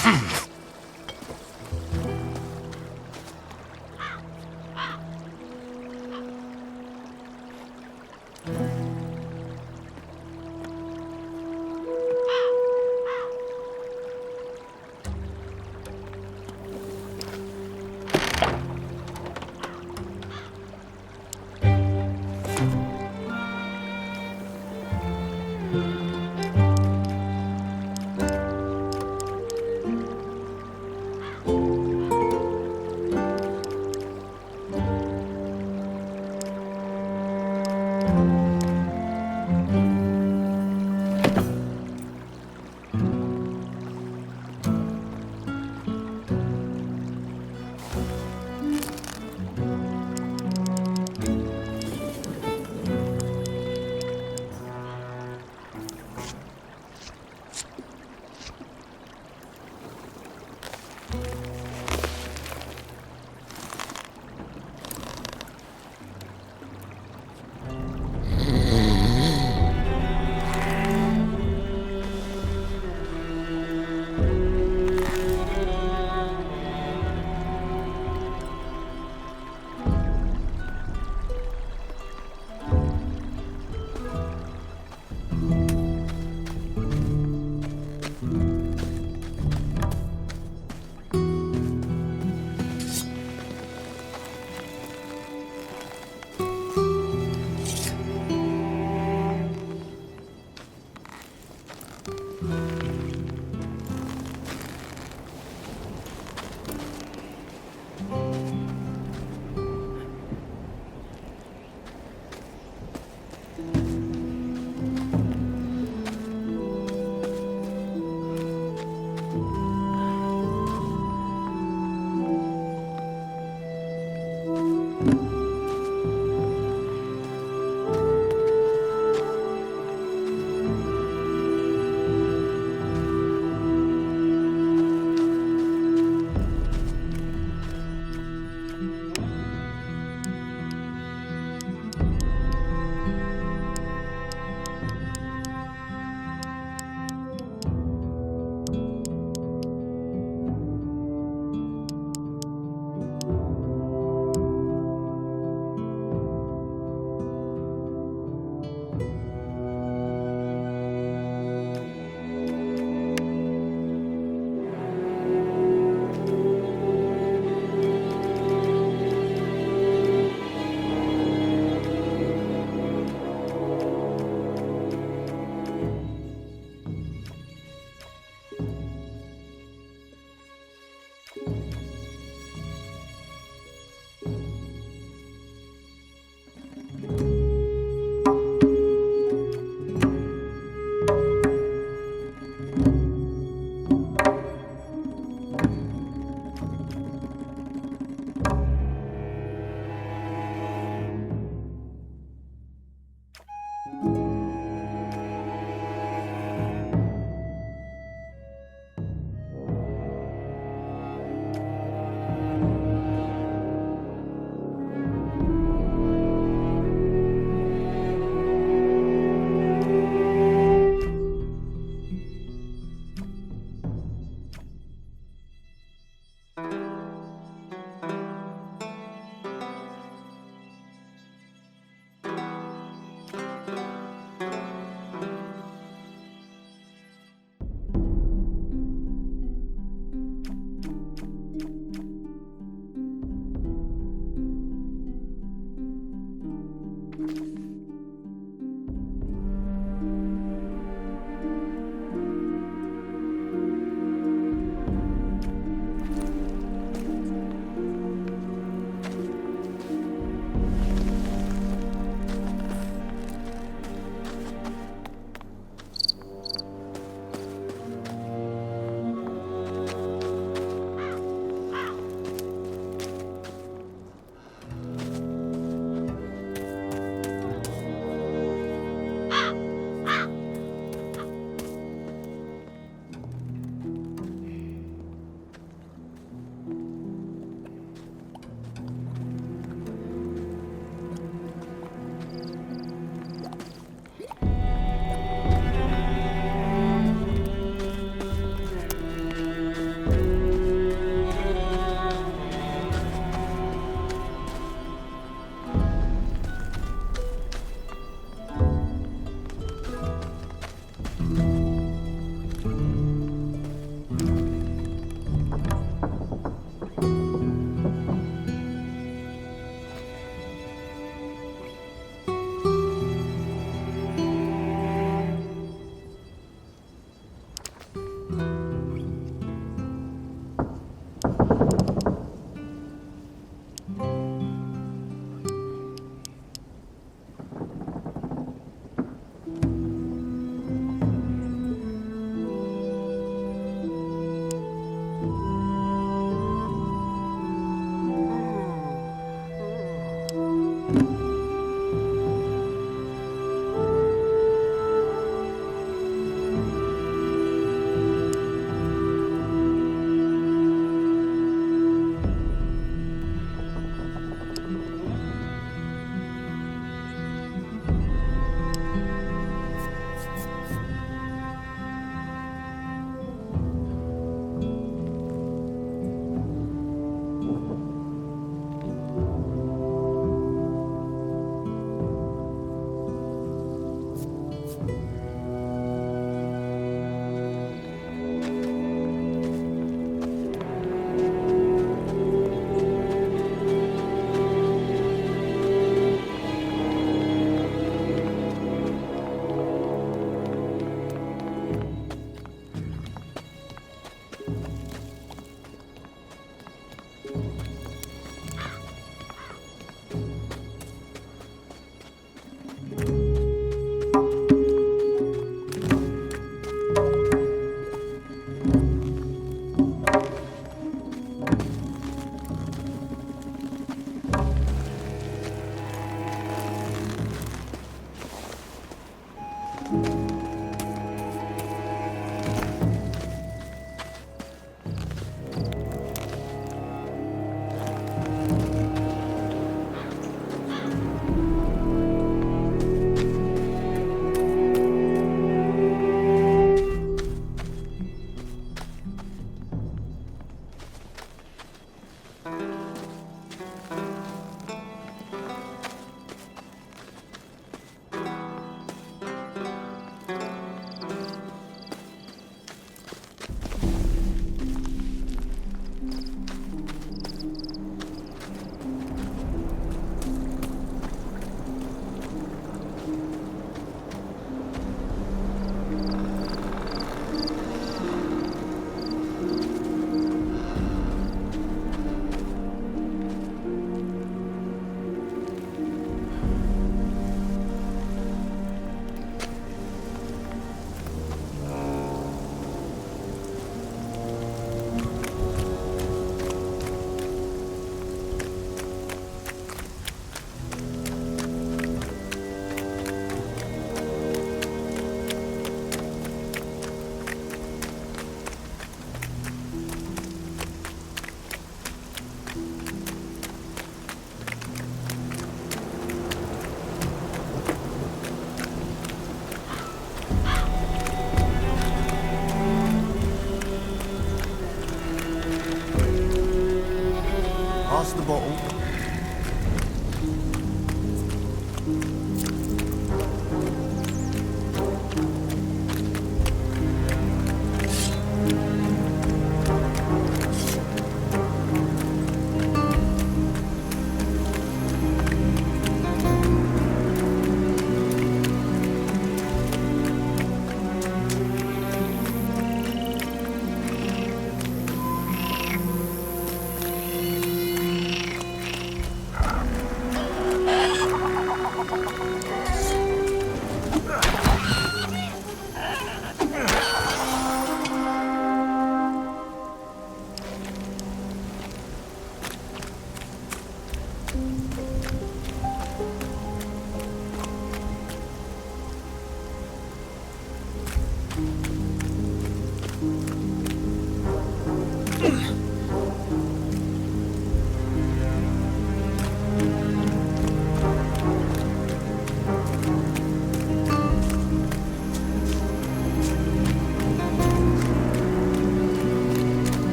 Pass the bottle.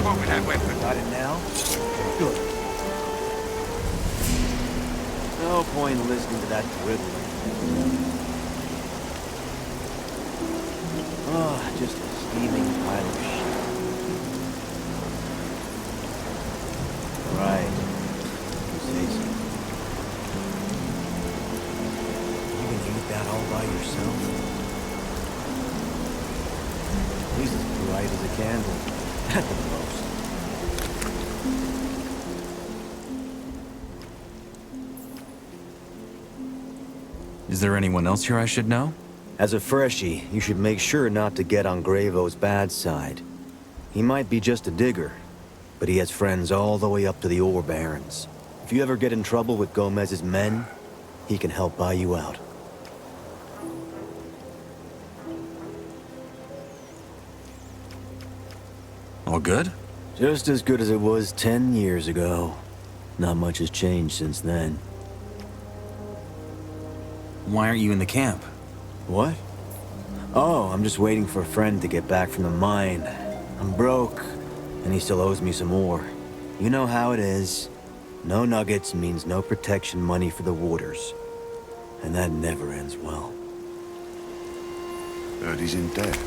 Come on with that weapon. Got it now? Good. No point in listening to that dribbling. Oh, just a steaming pile of shit. Right. You say so. You can eat that all by yourself? At least it's bright as a candle. At the most. Is there anyone else here I should know? As a freshie, you should make sure not to get on Gravo's bad side. He might be just a digger, but he has friends all the way up to the ore barons. If you ever get in trouble with Gomez's men, he can help buy you out. All good? Just as good as it was 10 years ago. Not much has changed since then. Why aren't you in the camp? What? Oh, I'm just waiting for a friend to get back from the mine. I'm broke, and he still owes me some more. You know how it is. No nuggets means no protection money for the warders. And that never ends well. Heard he's in debt.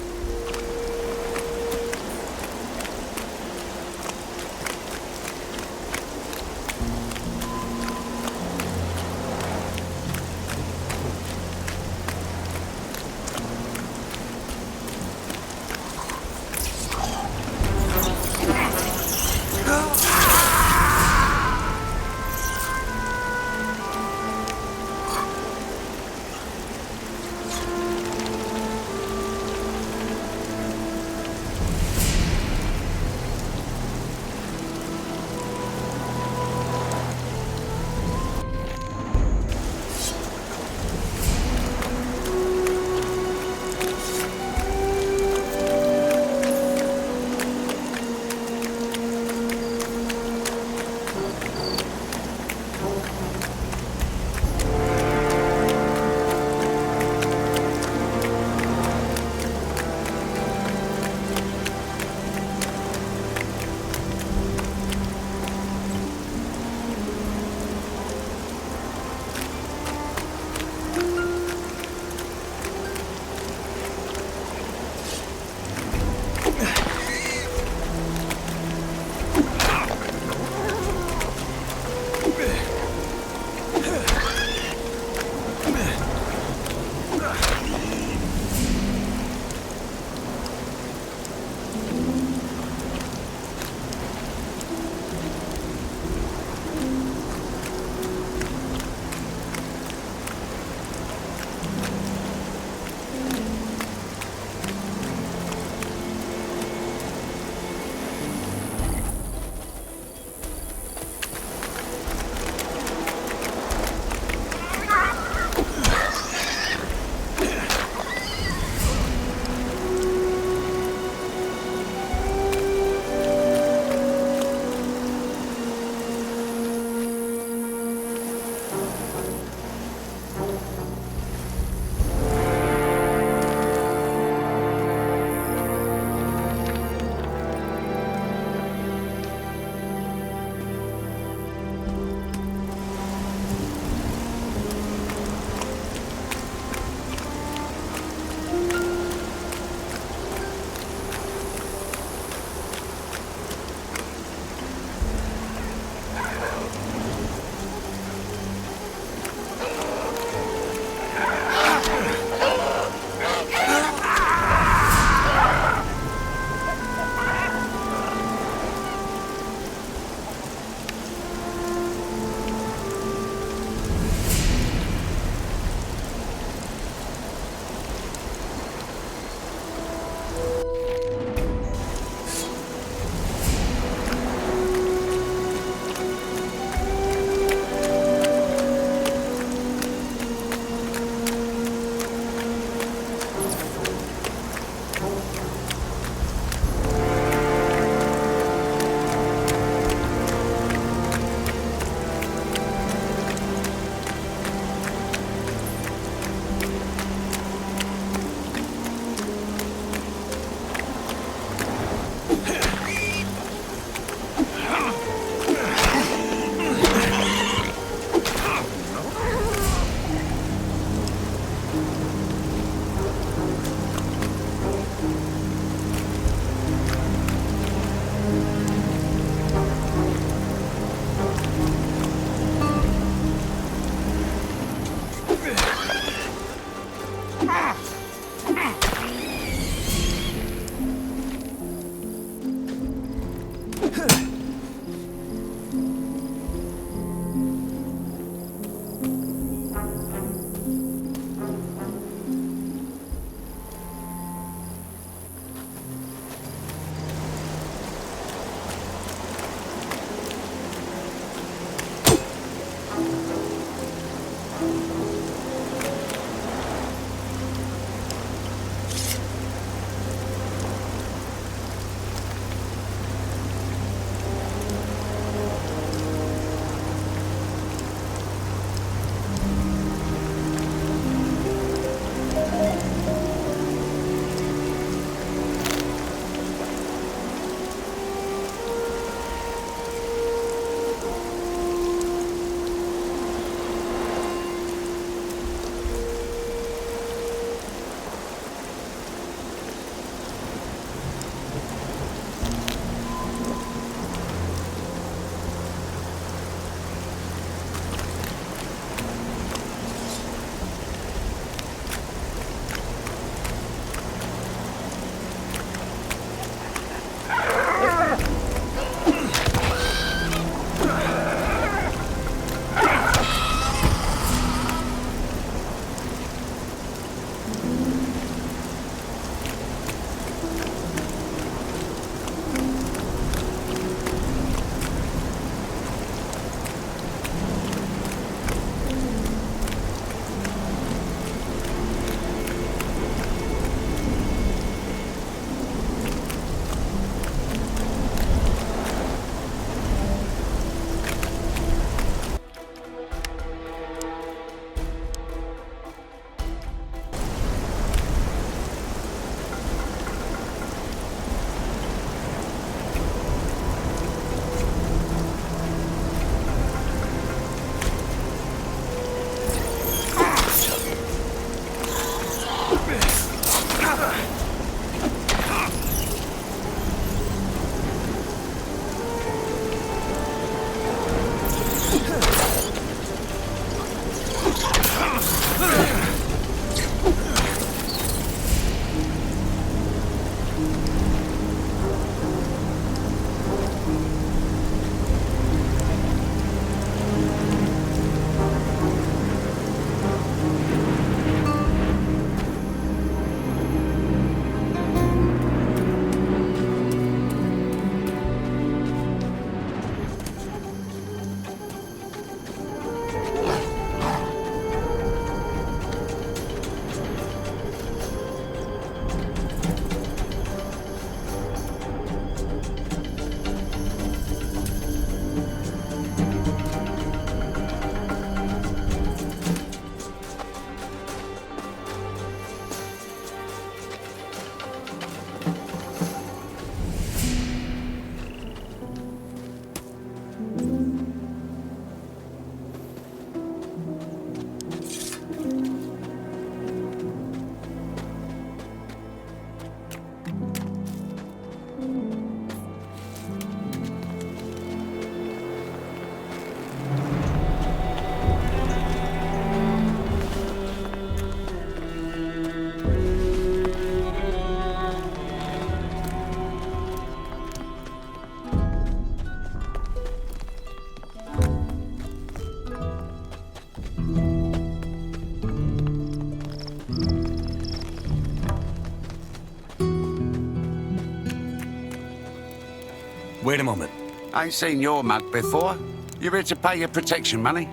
Wait a moment. Ain't seen your mug before. You here to pay your protection money?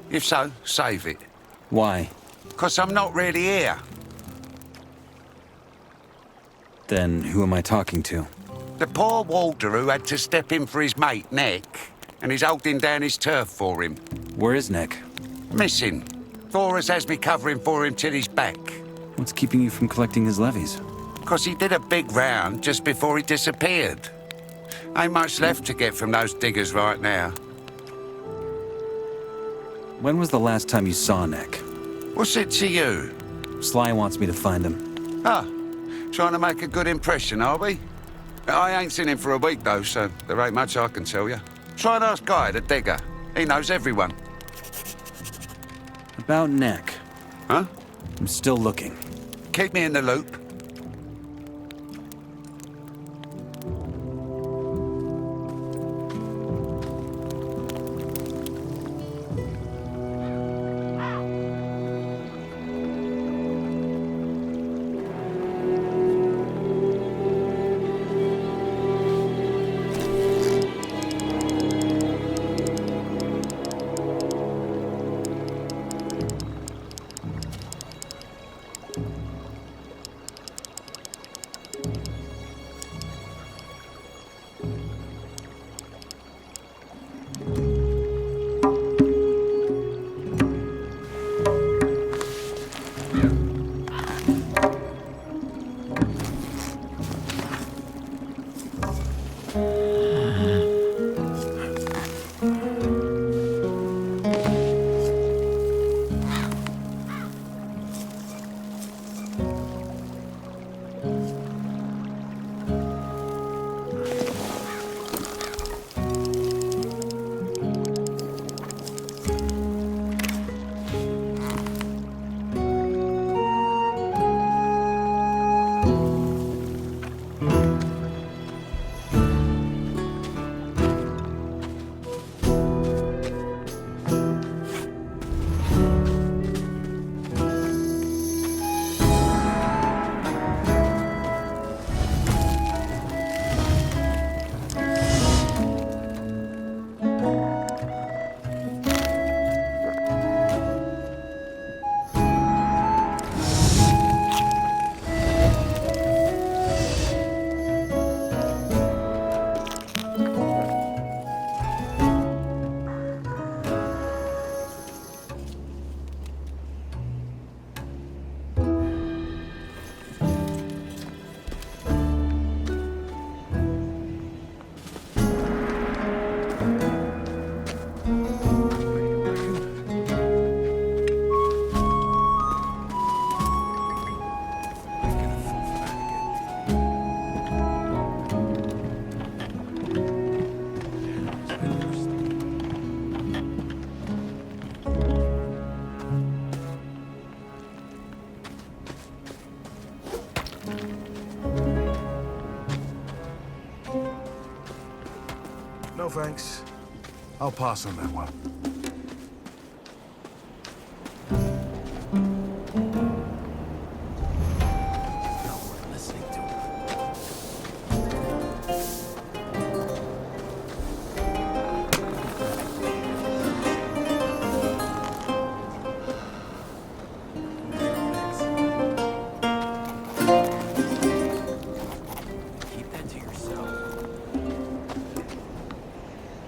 If so, save it. Why? 'Cause I'm not really here. Then who am I talking to? The poor warder who had to step in for his mate, Nick, and he's holding down his turf for him. Where is Nick? Missing. Thoras has me covering for him till he's back. What's keeping you from collecting his levies? 'Cause he did a big round just before he disappeared. Ain't much left to get from those diggers right now. When was the last time you saw Nick? What's it to you? Sly wants me to find him. Ah, trying to make a good impression, are we? I ain't seen him for a week, though, so there ain't much I can tell you. Try and ask Guy, the digger. He knows everyone. About Nick. Huh? I'm still looking. Keep me in the loop. No thanks. I'll pass on that one.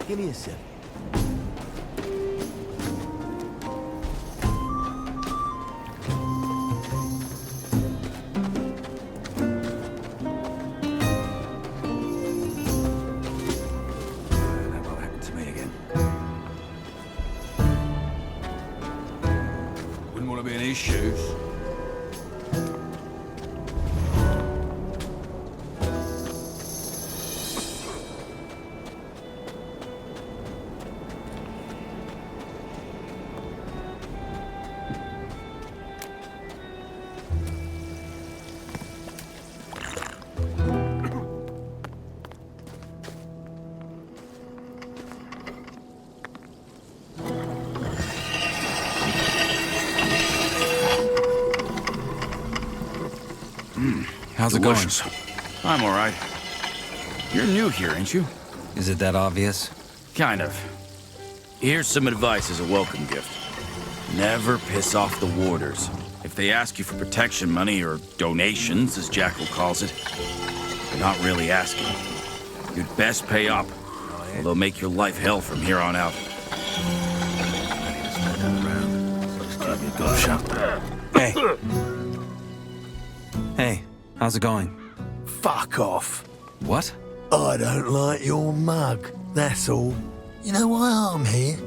Give me a sip. That won't happen to me again. Wouldn't want to be in his shoes. How's it going? I'm all right. You're new here, ain't you? Is it that obvious? Kind of. Here's some advice as a welcome gift. Never piss off the warders. If they ask you for protection money, or donations, as Jackal calls it, they're not really asking. You'd best pay up, or they'll make your life hell from here on out. Hey. Hey, how's it going? Fuck off. What? I don't like your mug, that's all. You know why I'm here?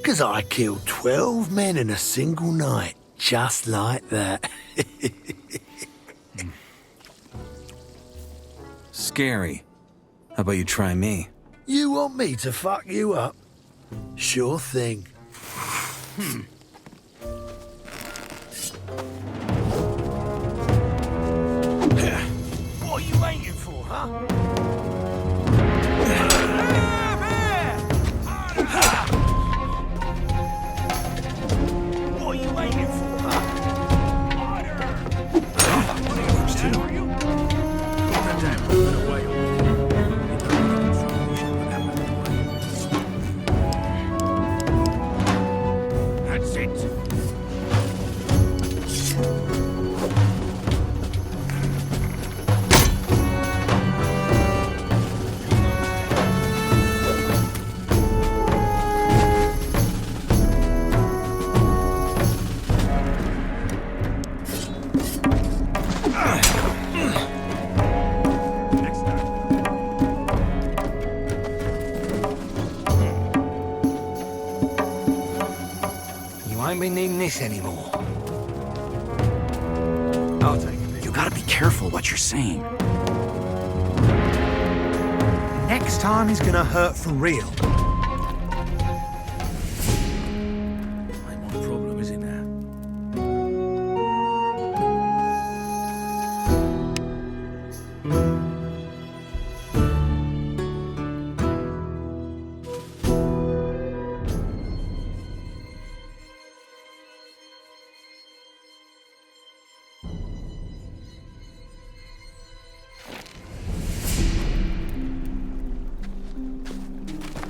'Cause I killed 12 men in a single night, just like that. Scary. How about you try me? You want me to fuck you up? Sure thing. What are you waiting for, huh? What are you waiting for, huh? That's it. You ain't been needing this anymore. I'll take it. You gotta be careful what you're saying. Next time he's gonna hurt for real. My problem, is it now?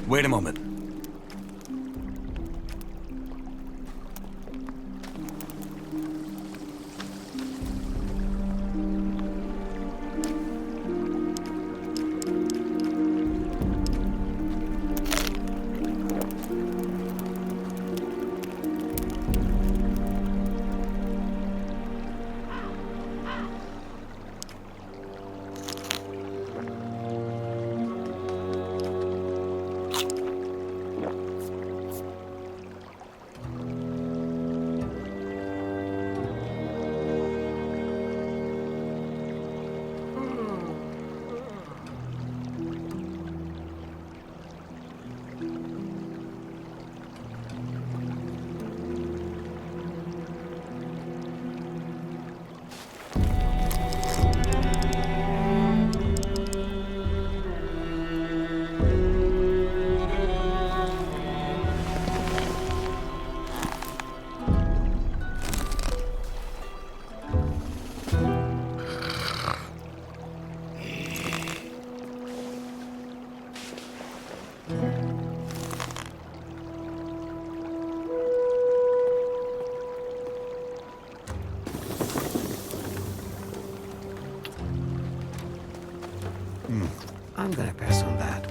Wait a moment. I'm gonna pass on that.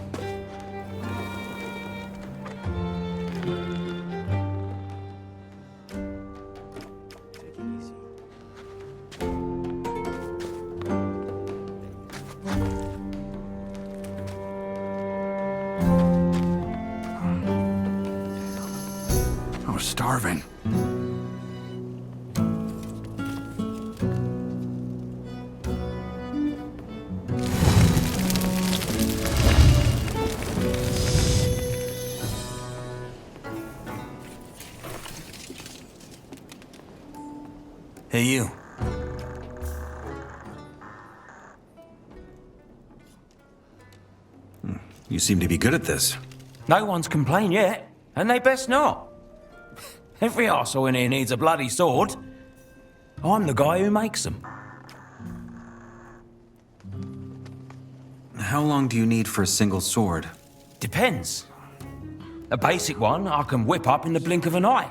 I was starving. Hey, you. You seem to be good at this. No one's complained yet, and they best not. Every arsehole in here needs a bloody sword. I'm the guy who makes them. How long do you need for a single sword? Depends. A basic one I can whip up in the blink of an eye.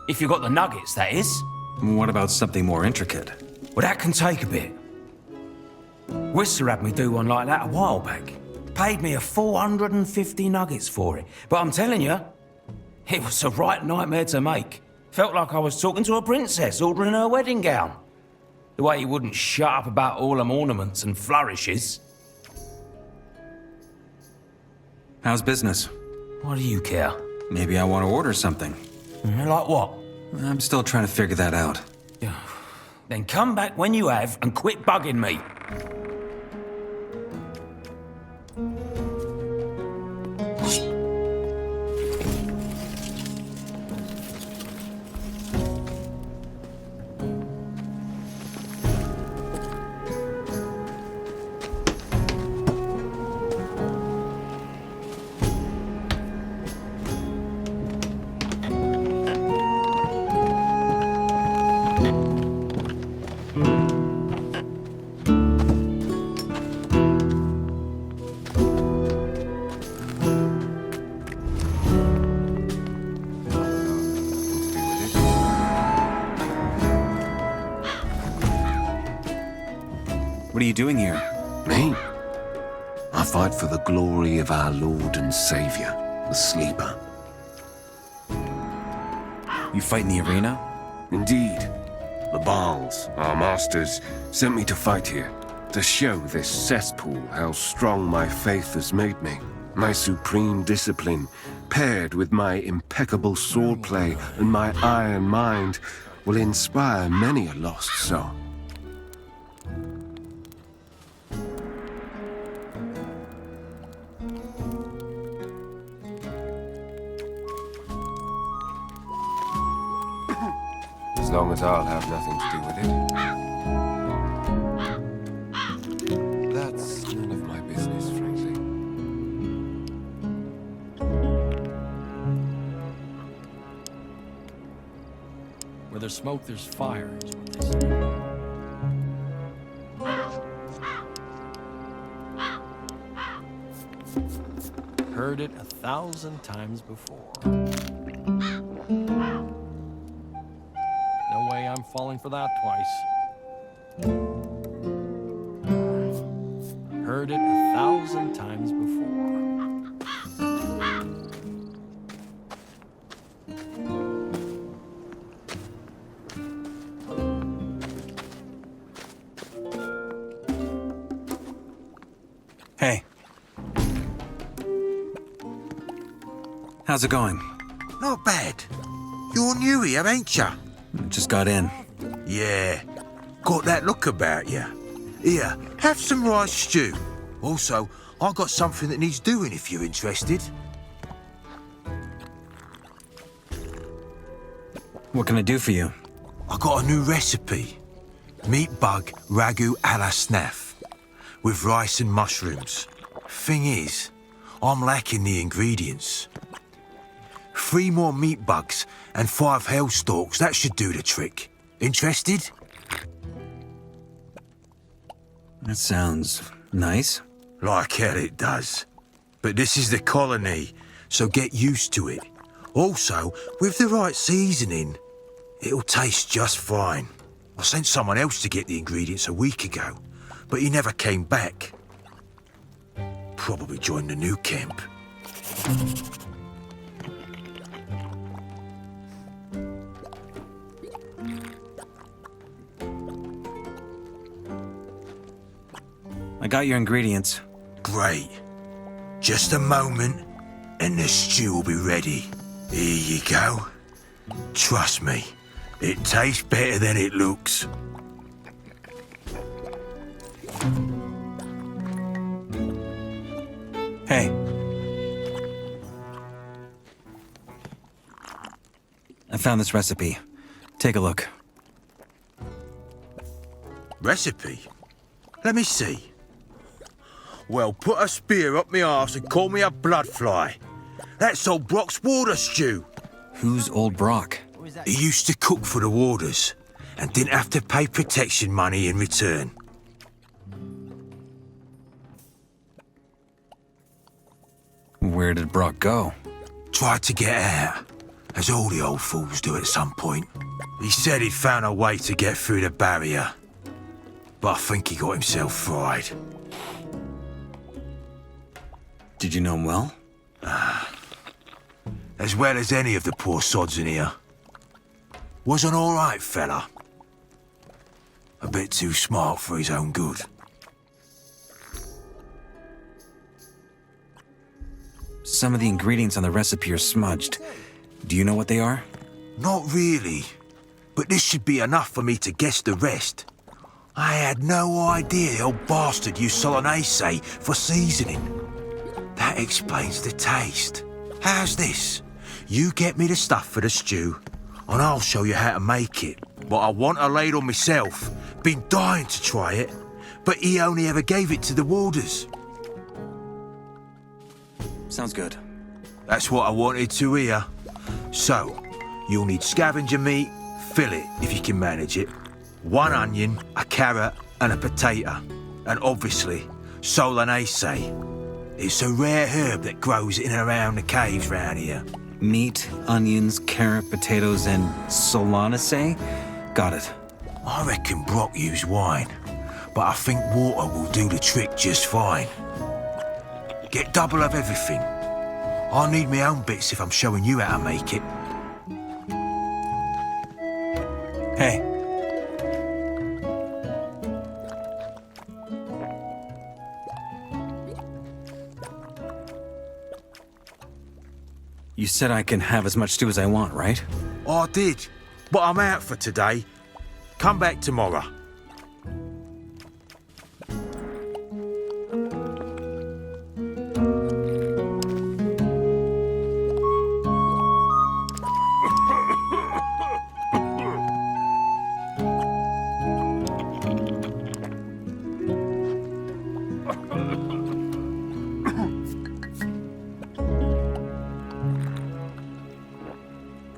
If you've got the nuggets, that is. What about something more intricate? Well, that can take a bit. Whistler had me do one like that a while back. Paid me a 450 nuggets for it. But I'm telling you, it was a right nightmare to make. Felt like I was talking to a princess ordering her wedding gown. The way he wouldn't shut up about all them ornaments and flourishes. How's business? What do you care? Maybe I want to order something. Like what? I'm still trying to figure that out. Then come back when you have and quit bugging me. What are you doing here? Me? I fight for the glory of our Lord and Savior, the Sleeper. You fight in the arena? Indeed. The Baals, our masters, sent me to fight here, to show this cesspool how strong my faith has made me. My supreme discipline, paired with my impeccable swordplay and my iron mind, will inspire many a lost soul. As long as I'll have nothing to do with it. That's none of my business, frankly. Where there's smoke, there's fire, is what they say. Heard it 1,000 times before. No way I'm falling for that twice. Heard it 1,000 times before. Hey. How's it going? Not bad. You're new here, ain't ya? Just got in. Yeah. Got that look about you. Here, have some rice stew. Also, I got something that needs doing if you're interested. What can I do for you? I got a new recipe. Meat bug ragu a la snaff. With rice and mushrooms. Thing is, I'm lacking the ingredients. 3 more meat bugs and 5 hell stalks, that should do the trick. Interested? That sounds nice. Like hell it does. But this is the colony, so get used to it. Also, with the right seasoning, it'll taste just fine. I sent someone else to get the ingredients a week ago, but he never came back. Probably joined the new camp. I got your ingredients. Great. Just a moment, and the stew will be ready. Here you go. Trust me, it tastes better than it looks. Hey. I found this recipe. Take a look. Recipe? Let me see. Well, put a spear up my arse and call me a bloodfly. That's old Brock's water stew. Who's old Brock? He used to cook for the warders and didn't have to pay protection money in return. Where did Brock go? Tried to get out, as all the old fools do at some point. He said he'd found a way to get through the barrier, but I think he got himself fried. Did you know him well? As well as any of the poor sods in here. Was an all right fella. A bit too smart for his own good. Some of the ingredients on the recipe are smudged. Do you know what they are? Not really, but this should be enough for me to guess the rest. I had no idea the old bastard used Solanaceae for seasoning. That explains the taste. How's this? You get me the stuff for the stew, and I'll show you how to make it. But I want a ladle myself. Been dying to try it, but he only ever gave it to the warders. Sounds good. That's what I wanted to hear. So, you'll need scavenger meat, fillet if you can manage it, 1 onion, a carrot, and a potato. And obviously, Solanaceae. It's a rare herb that grows in and around the caves round here. Meat, onions, carrot, potatoes, and Solanaceae? Got it. I reckon Brock used wine, but I think water will do the trick just fine. Get double of everything. I'll need my own bits if I'm showing you how to make it. Hey. You said I can have as much stew as I want, right? I did, but I'm out for today. Come back tomorrow.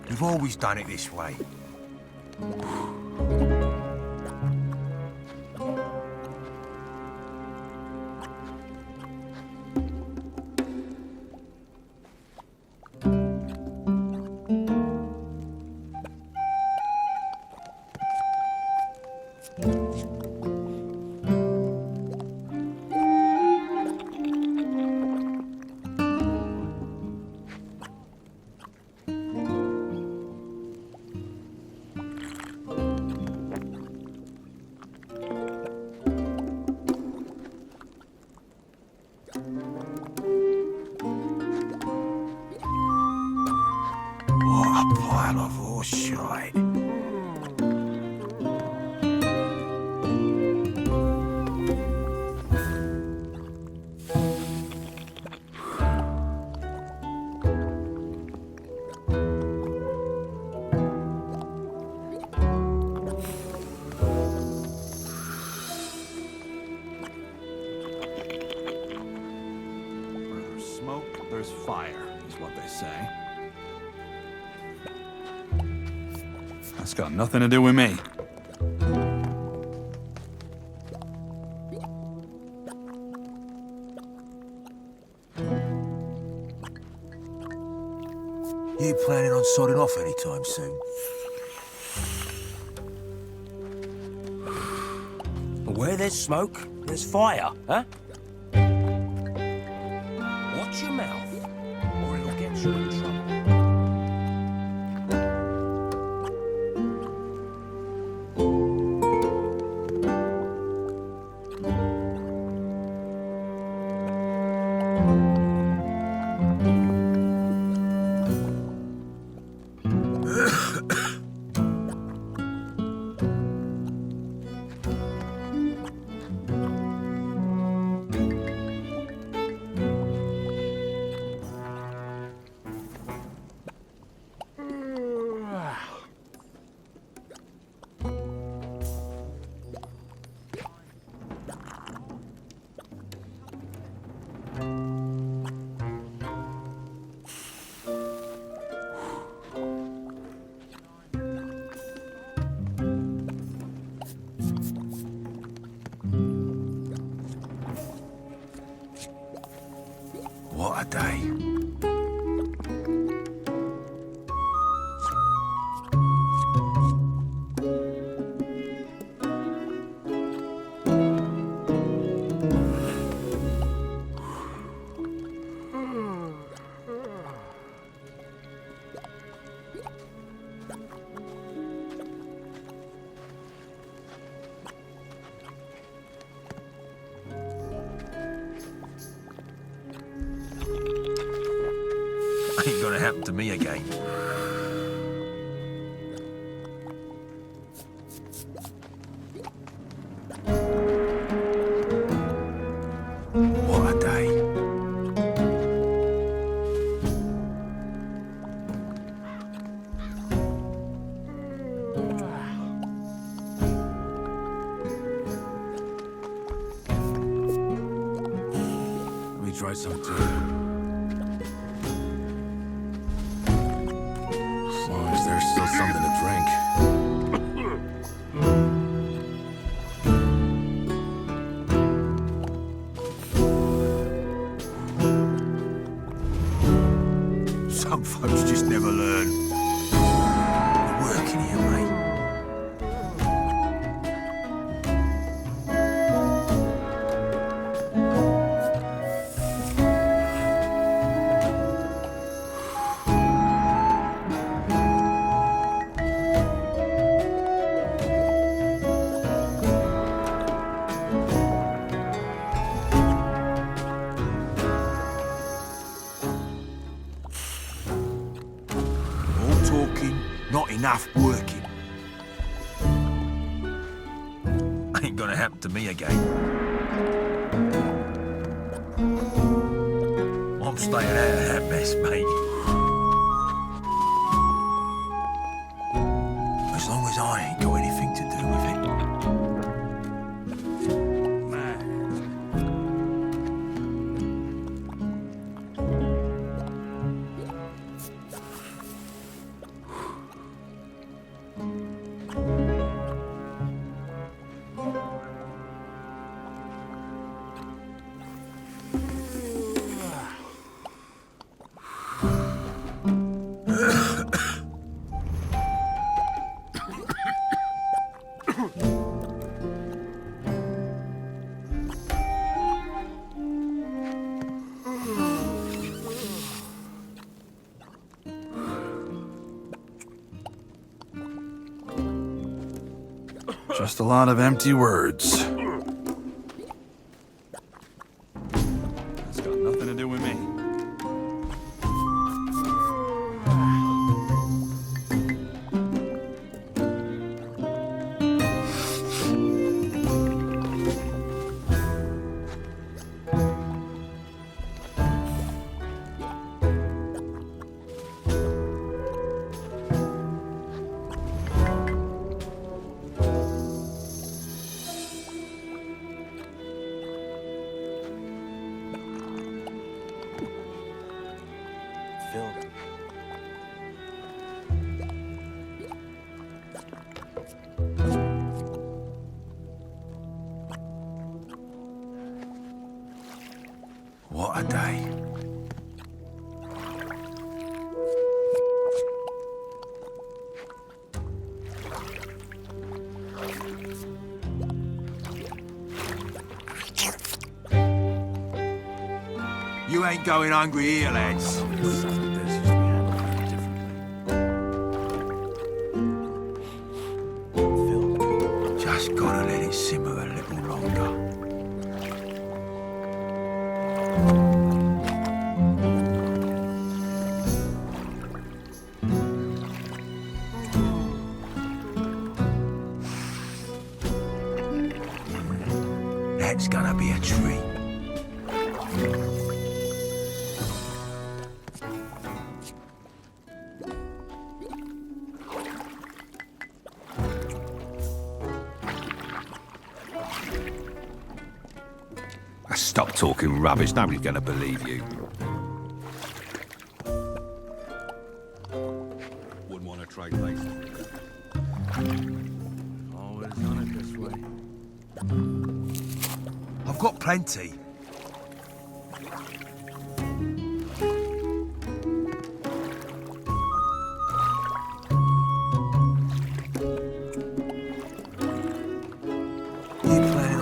We've always done it this way. What a pile of horse shite. Where there's smoke, there's fire, is what they say. That's got nothing to do with me. You planning on sodding off anytime soon? Where there's smoke, there's fire, huh? Watch your mouth, or it'll get you in trouble. a day. Ain't gonna happen to me again. What a day. Let me try some too. As long as there's still something to drink. Some folks just never learn. We're working here, mate. All talking, not enough working. Ain't gonna happen to me again. I'm staying out of that mess, mate. As long as I ain't got anything to do with it. Just a lot of empty words. It's got nothing to do with me. What a day. You ain't going hungry here, lads. Just gotta let it simmer a little longer. That's gonna be a treat. Stop talking rubbish. Nobody's gonna believe you. Wouldn't want to trade places. Always done it this way. I've got plenty.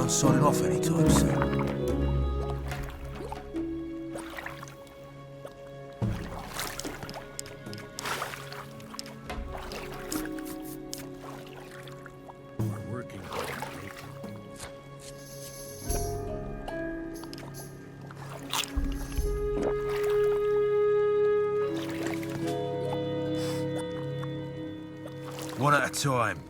on signing off anytime soon. One at a time.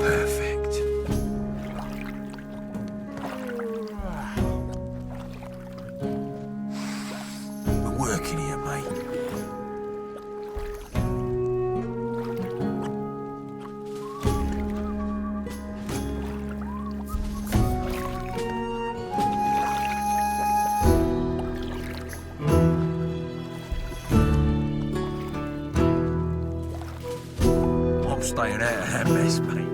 Perfect. We're working here, mate. I'm staying out of that mess, mate.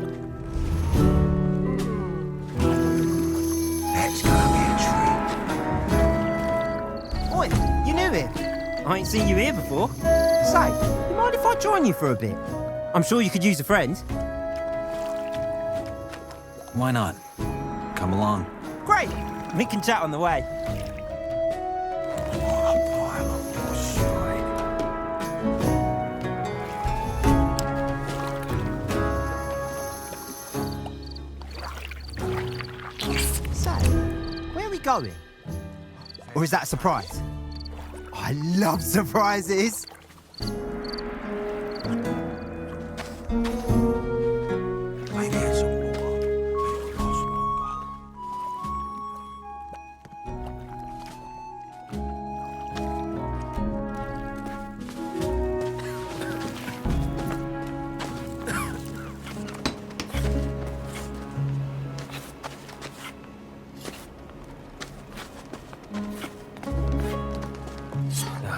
That's gonna be a treat. Oi, you new here? I ain't seen you here before. Say, you mind if I join you for a bit? I'm sure you could use a friend. Why not? Come along. Great, we can chat on the way. So, where are we going? Or is that a surprise? I love surprises. Maybe it's some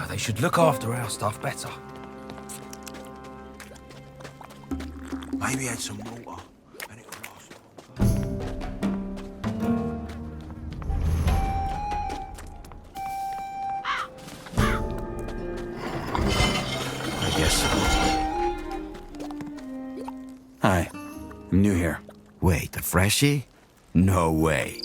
They should look after our stuff better. Maybe add some water. I guess so. Hi. I'm new here. Wait, a freshie? No way.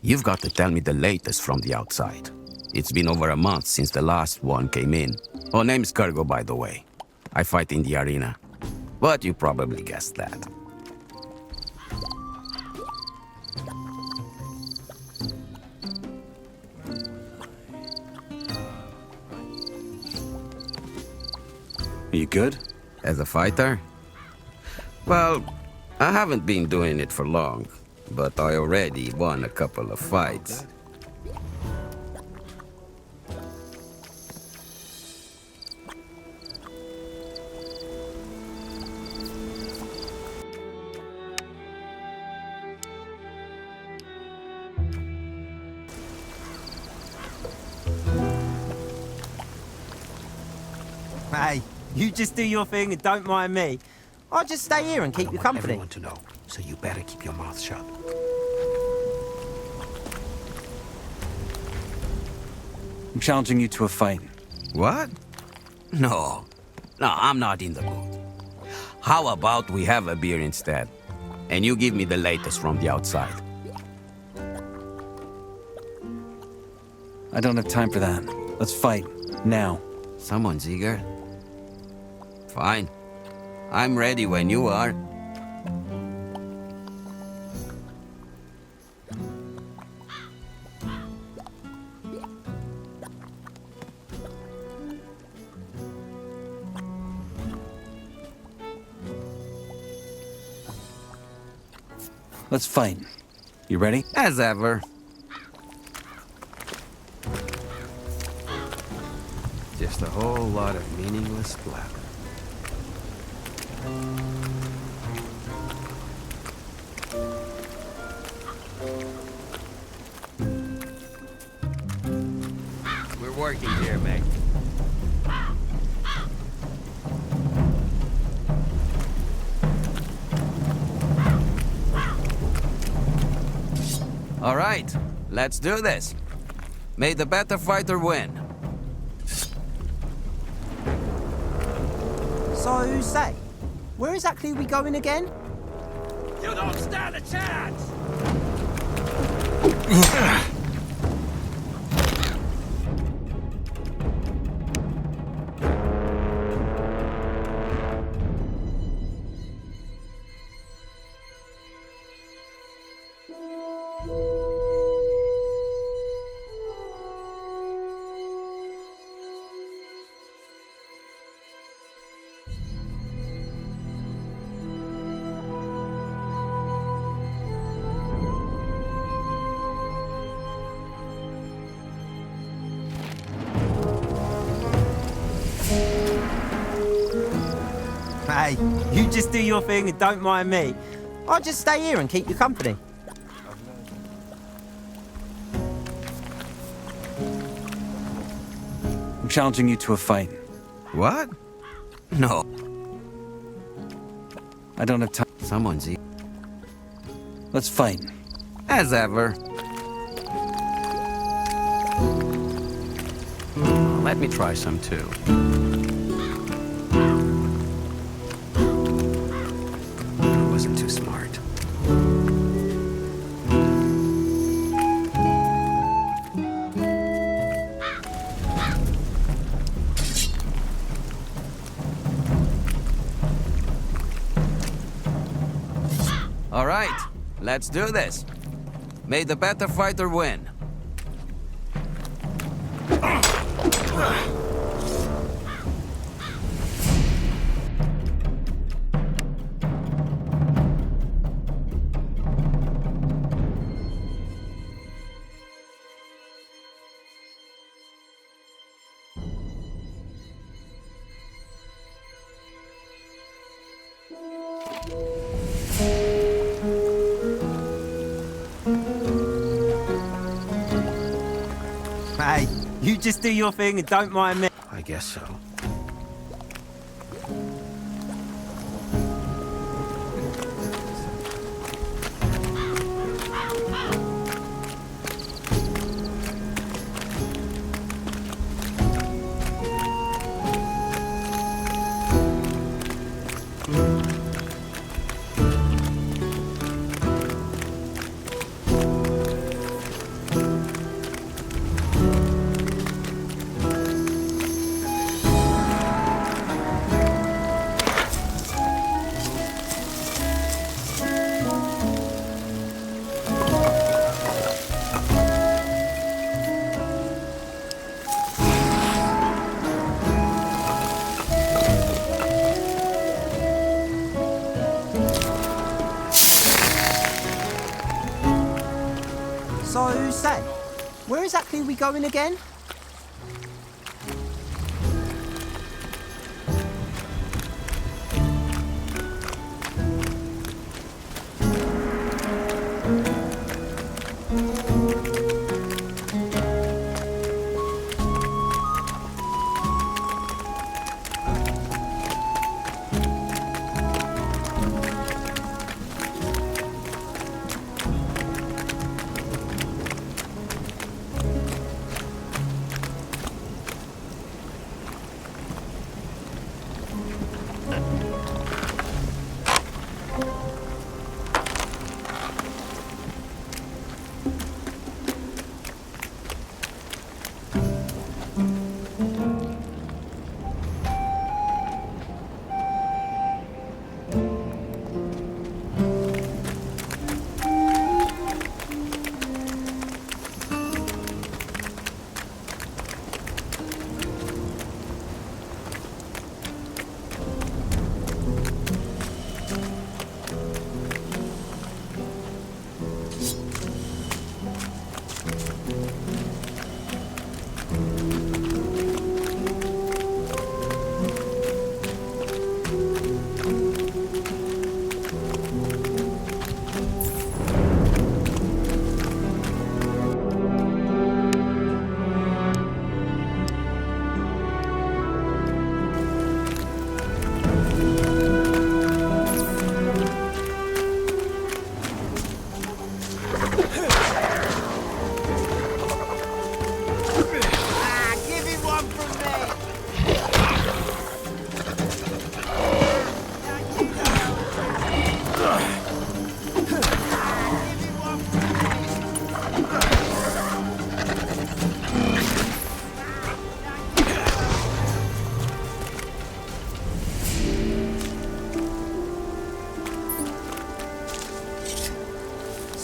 You've got to tell me the latest from the outside. It's been over a month since the last one came in. Oh, name's Kurgo, by the way. I fight in the arena. But you probably guessed that. You good? As a fighter? Well, I haven't been doing it for long, but I already won a couple of fights. Hey, you just do your thing and don't mind me. I'll just stay here and keep you company. Everyone to know, so you better keep your mouth shut. I'm challenging you to a fight. What? No, I'm not in the mood. How about we have a beer instead? And you give me the latest from the outside. I don't have time for that. Let's fight. Now. Someone's eager? Fine. I'm ready when you are. Let's fight. You ready? As ever. Just a whole lot of meaningless blabber. We're working here, mate. All right, let's do this. May the better fighter win. So, say, where exactly are we going again? You don't stand a chance! Hey, you just do your thing and don't mind me. I'll just stay here and keep you company. I'm challenging you to a fight. What? No. I don't have time. Someone's eating. Let's fight. As ever. Let me try some too. I wasn't too smart. All right, let's do this. May the better fighter win. Hey, you just do your thing and don't mind me. I guess so. So, say, where exactly are we going again?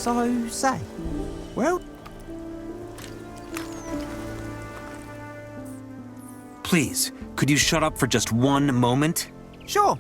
So say. Well... Please, could you shut up for just one moment? Sure.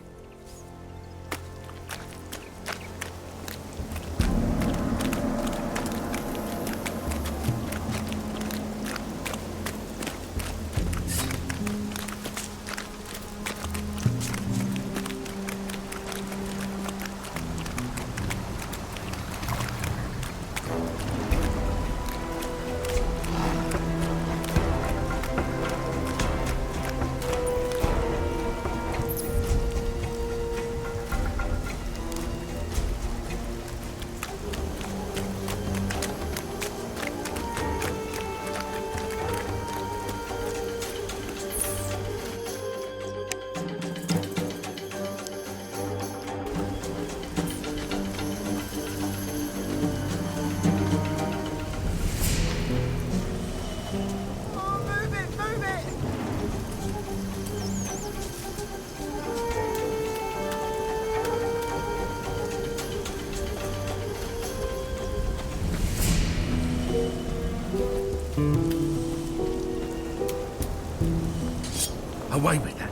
Away with that.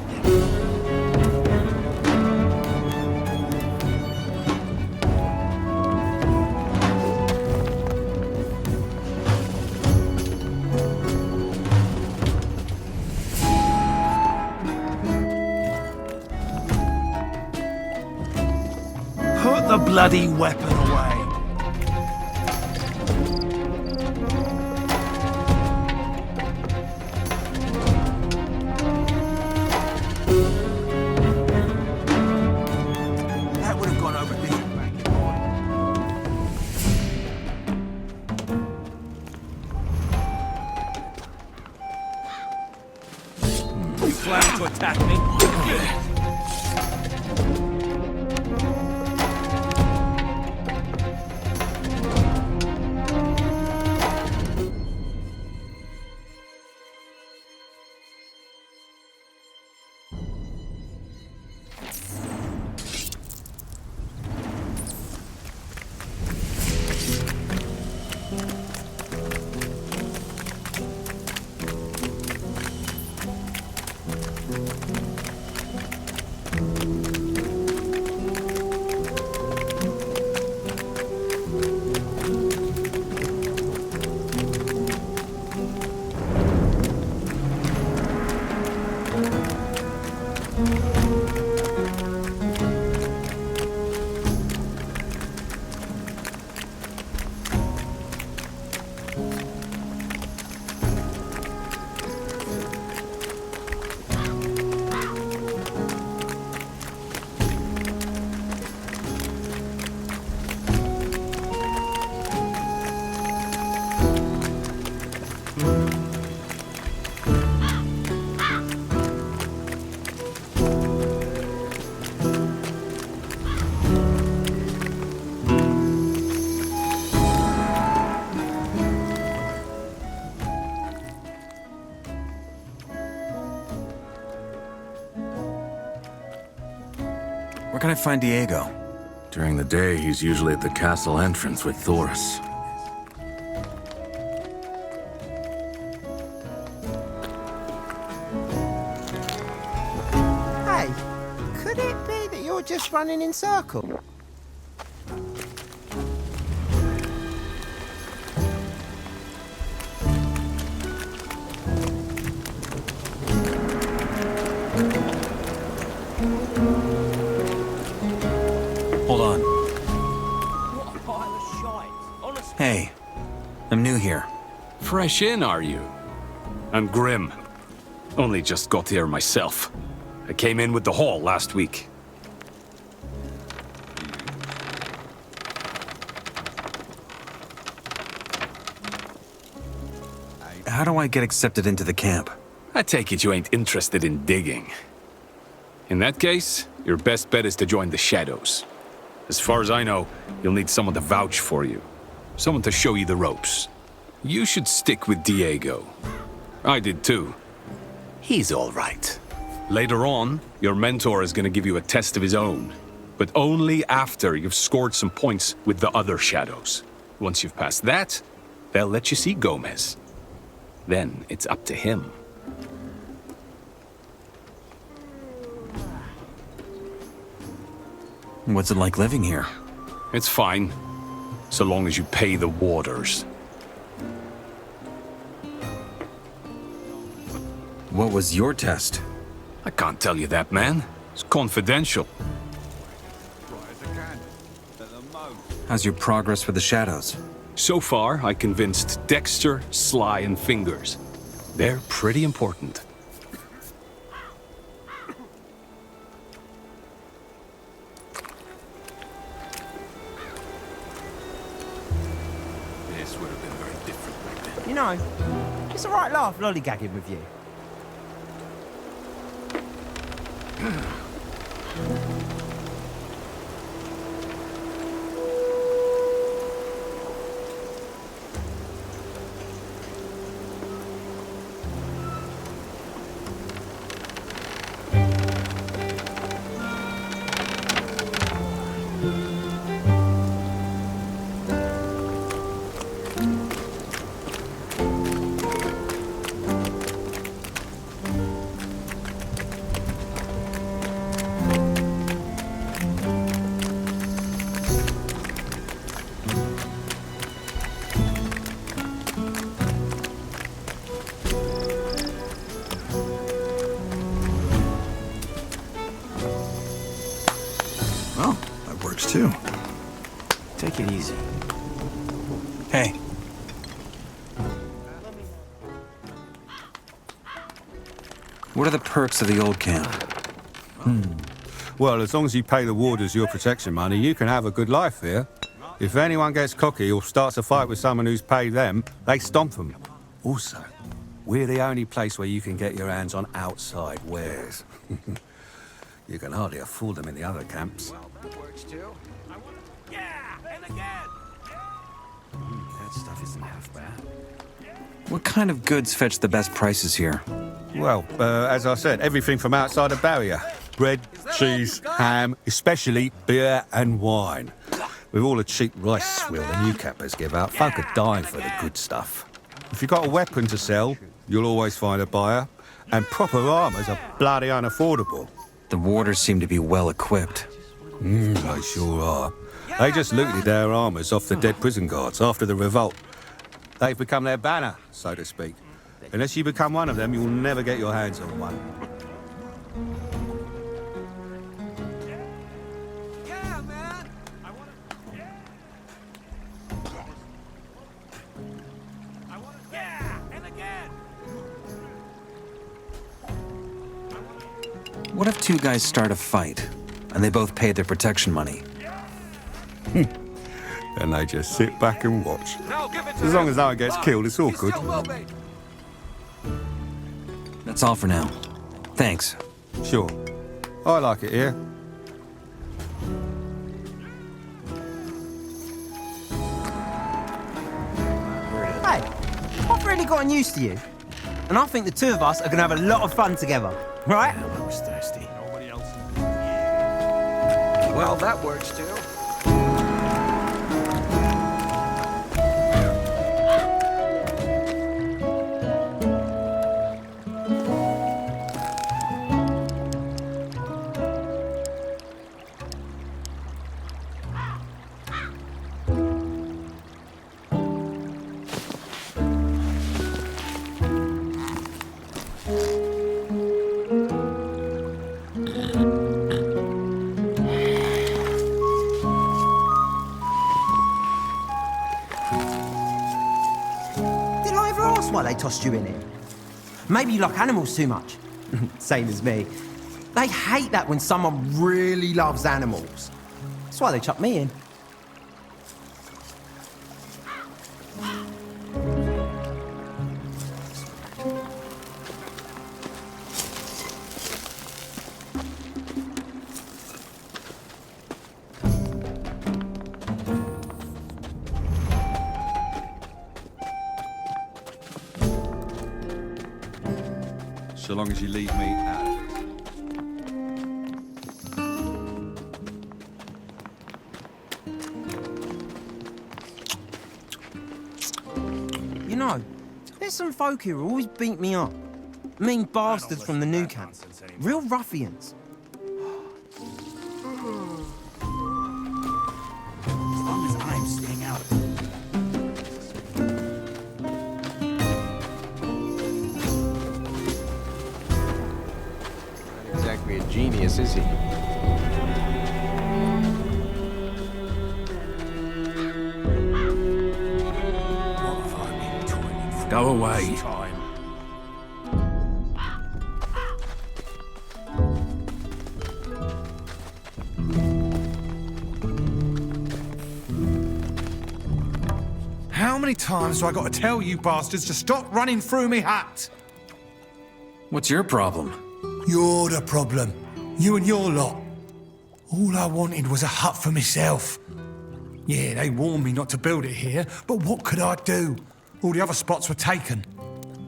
Put the bloody weapon away. That would have gone over different back in You planning to attack me? Where can I find Diego? During the day, he's usually at the castle entrance with Thoris. Hey, could it be that you're just running in circles? Hold on. Hey, I'm new here. Fresh in, are you? I'm Grim. Only just got here myself. I came in with the haul last week. How do I get accepted into the camp? I take it you ain't interested in digging. In that case, your best bet is to join the Shadows. As far as I know, you'll need someone to vouch for you. Someone to show you the ropes. You should stick with Diego. I did too. He's all right. Later on, your mentor is going to give you a test of his own. But only after you've scored some points with the other Shadows. Once you've passed that, they'll let you see Gomez. Then it's up to him. What's it like living here? It's fine, so long as you pay the warders. What was your test? I can't tell you that, man. It's confidential. How's your progress with the shadows? So far, I convinced Dexter, Sly, and Fingers. They're pretty important. This would have been very different back then. You know, it's a right laugh lollygagging with you. Well, that works too. Take it easy. Hey. What are the perks of the old camp? Well, as long as you pay the warders your protection money, you can have a good life here. If anyone gets cocky or starts a fight with someone who's paid them, they stomp them. Also, we're the only place where you can get your hands on outside wares. You can hardly afford them in the other camps. That stuff isn't half bad. What kind of goods fetch the best prices here? Well, as I said, everything from outside the barrier. Bread, cheese, ham, especially beer and wine. With all the cheap rice swill the new campers give out, folk are dying for the good stuff. If you've got a weapon to sell, you'll always find a buyer. And proper armours are bloody unaffordable. The warders seem to be well equipped. They sure are. They just looted their armours off the dead prison guards after the revolt. They've become their banner, so to speak. Unless you become one of them, you'll never get your hands on one. What if two guys start a fight, and they both pay their protection money? And they just sit back and watch. As long as no one gets killed, it's all good. That's all for now. Thanks. Sure. I like it here. Hey, I've really gotten used to you. And I think the two of us are going to have a lot of fun together, right? I was thirsty. Well, that works too. Why they tossed you in here. Maybe you like animals too much. Same as me. They hate that when someone really loves animals. That's why they chucked me in. So long as you leave me out of it. There's some folk here who always beat me up. Mean bastards from the new camp. Real ruffians. As long as I'm staying out of it. Not exactly a genius, is he? Go away. How many times do I got to tell you bastards to stop running through me hut? What's your problem? You're the problem. You and your lot. All I wanted was a hut for myself. Yeah, they warned me not to build it here, but what could I do? All the other spots were taken.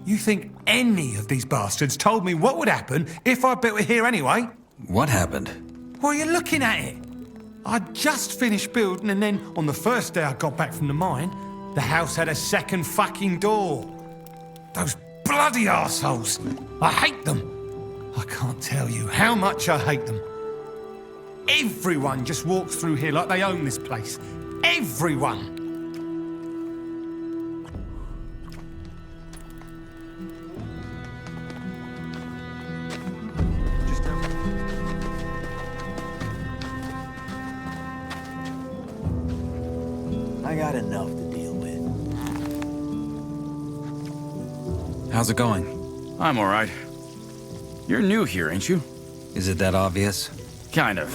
You think any of these bastards told me what would happen if I built it here anyway? What happened? Well, you're looking at it. I just finished building, and then on the first day I got back from the mine, the house had a second fucking door. Those bloody arseholes. I hate them. I can't tell you how much I hate them. Everyone just walks through here like they own this place. Everyone. I got enough to deal with. How's it going? I'm all right. You're new here, ain't you? Is it that obvious? Kind of.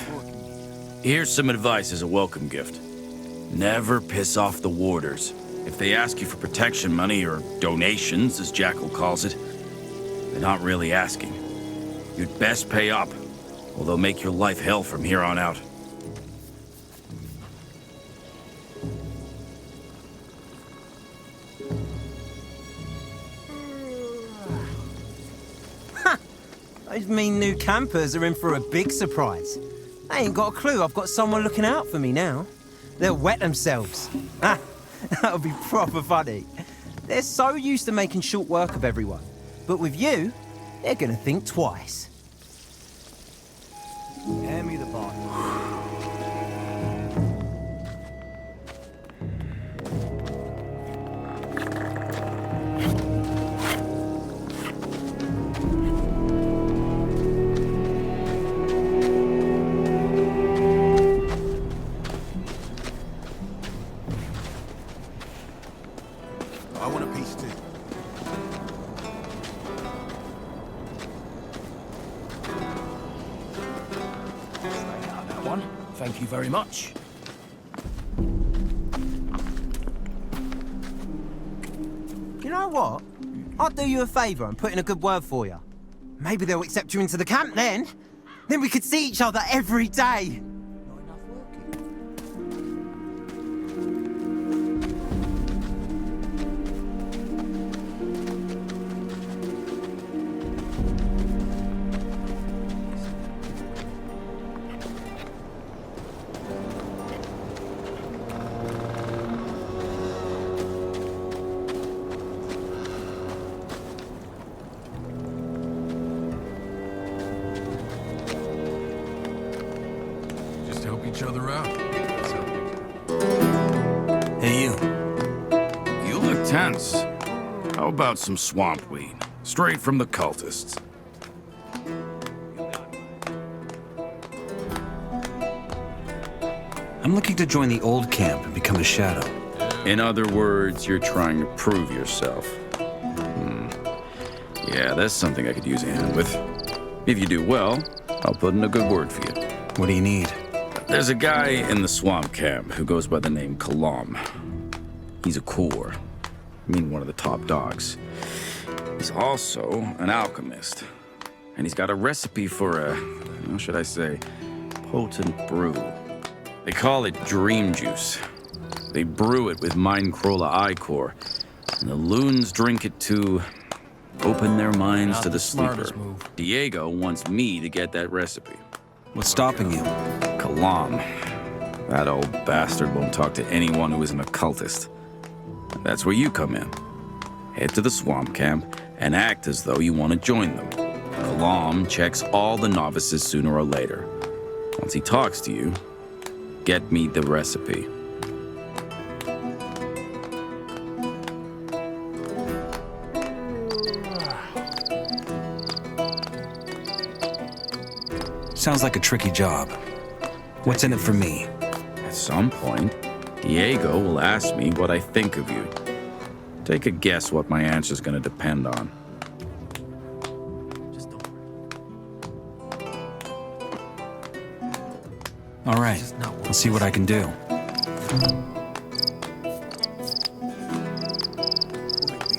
Here's some advice as a welcome gift. Never piss off the warders. If they ask you for protection money, or donations, as Jackal calls it, they're not really asking. You'd best pay up, or they'll make your life hell from here on out. Those mean new campers are in for a big surprise. They ain't got a clue I've got someone looking out for me now. They'll wet themselves. That'll be proper funny. They're so used to making short work of everyone. But with you, they're gonna think twice. Hand me the bottle. I want a piece too. Stay out of that one. Thank you very much. You know what? I'll do you a favour and put in a good word for you. Maybe they'll accept you into the camp then. Then we could see each other every day. Just help each other out. Hey, you. You look tense. How about some swamp weed? Straight from the cultists. I'm looking to join the old camp and become a shadow. In other words, you're trying to prove yourself. Yeah, that's something I could use a hand with. If you do well, I'll put in a good word for you. What do you need? There's a guy in the swamp camp who goes by the name Kalam. He's a core. I mean, one of the top dogs. He's also an alchemist. And he's got a recipe for a, how should I say, potent brew. They call it dream juice. They brew it with Mindcrawler Ichor, and the loons drink it to open their minds Not to the the smartest sleeper. move. Diego wants me to get that recipe. What's stopping you? Kalam. That old bastard won't talk to anyone who isn't a cultist. That's where you come in. head to the swamp camp and act as though you want to join them. Kalam checks all the novices sooner or later. Once he talks to you, get me the recipe. Sounds like a tricky job. What's in it for me? At some point, Diego will ask me what I think of you. Take a guess what my answer's gonna depend on. All right, I'll see what I can do.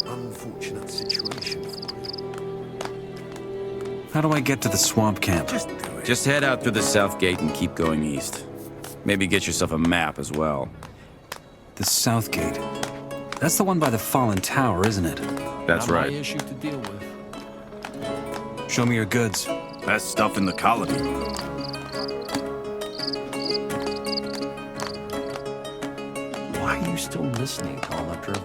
Unfortunate situation for you. How do I get to the swamp camp? Just head out through the south gate and keep going east. Maybe get yourself a map as well. The south gate. That's the one by the fallen tower, isn't it? That's Not right. my issue to deal with. Show me your goods. Best stuff in the colony. Why are you still listening to all that drivel?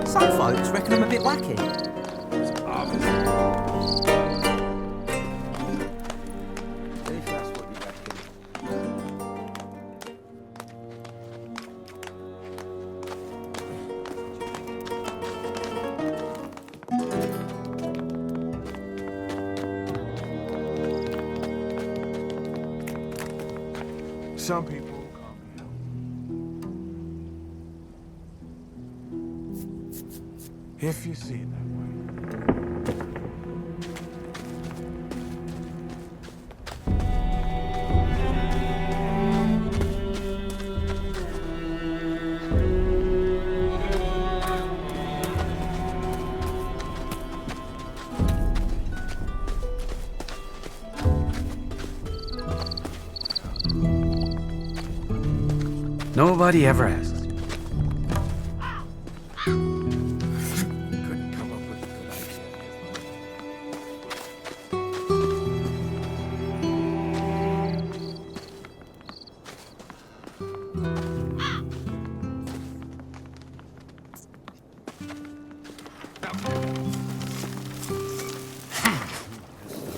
Some folks reckon I'm a bit wacky. Some people if you see it that way. Nobody ever asks.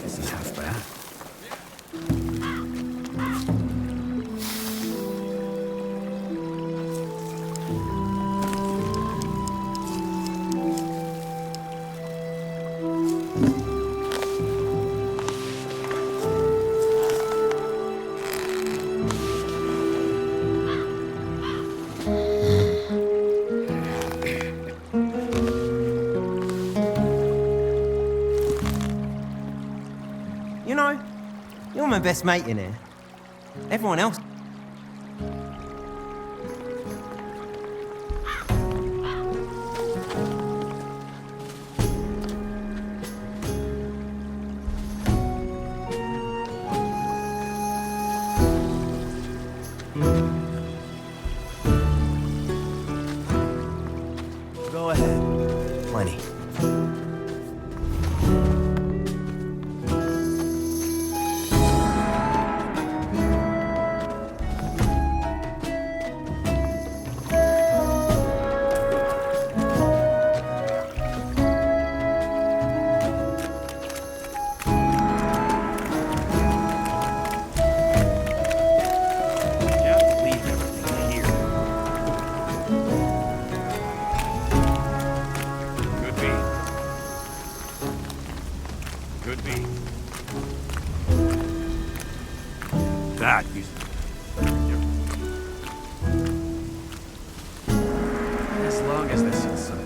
Isn't half bad. You know, you're my best mate in here. Everyone else. Go ahead. Plenty. me. That is... As long as this is something.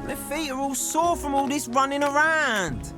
My feet are all sore from all this running around.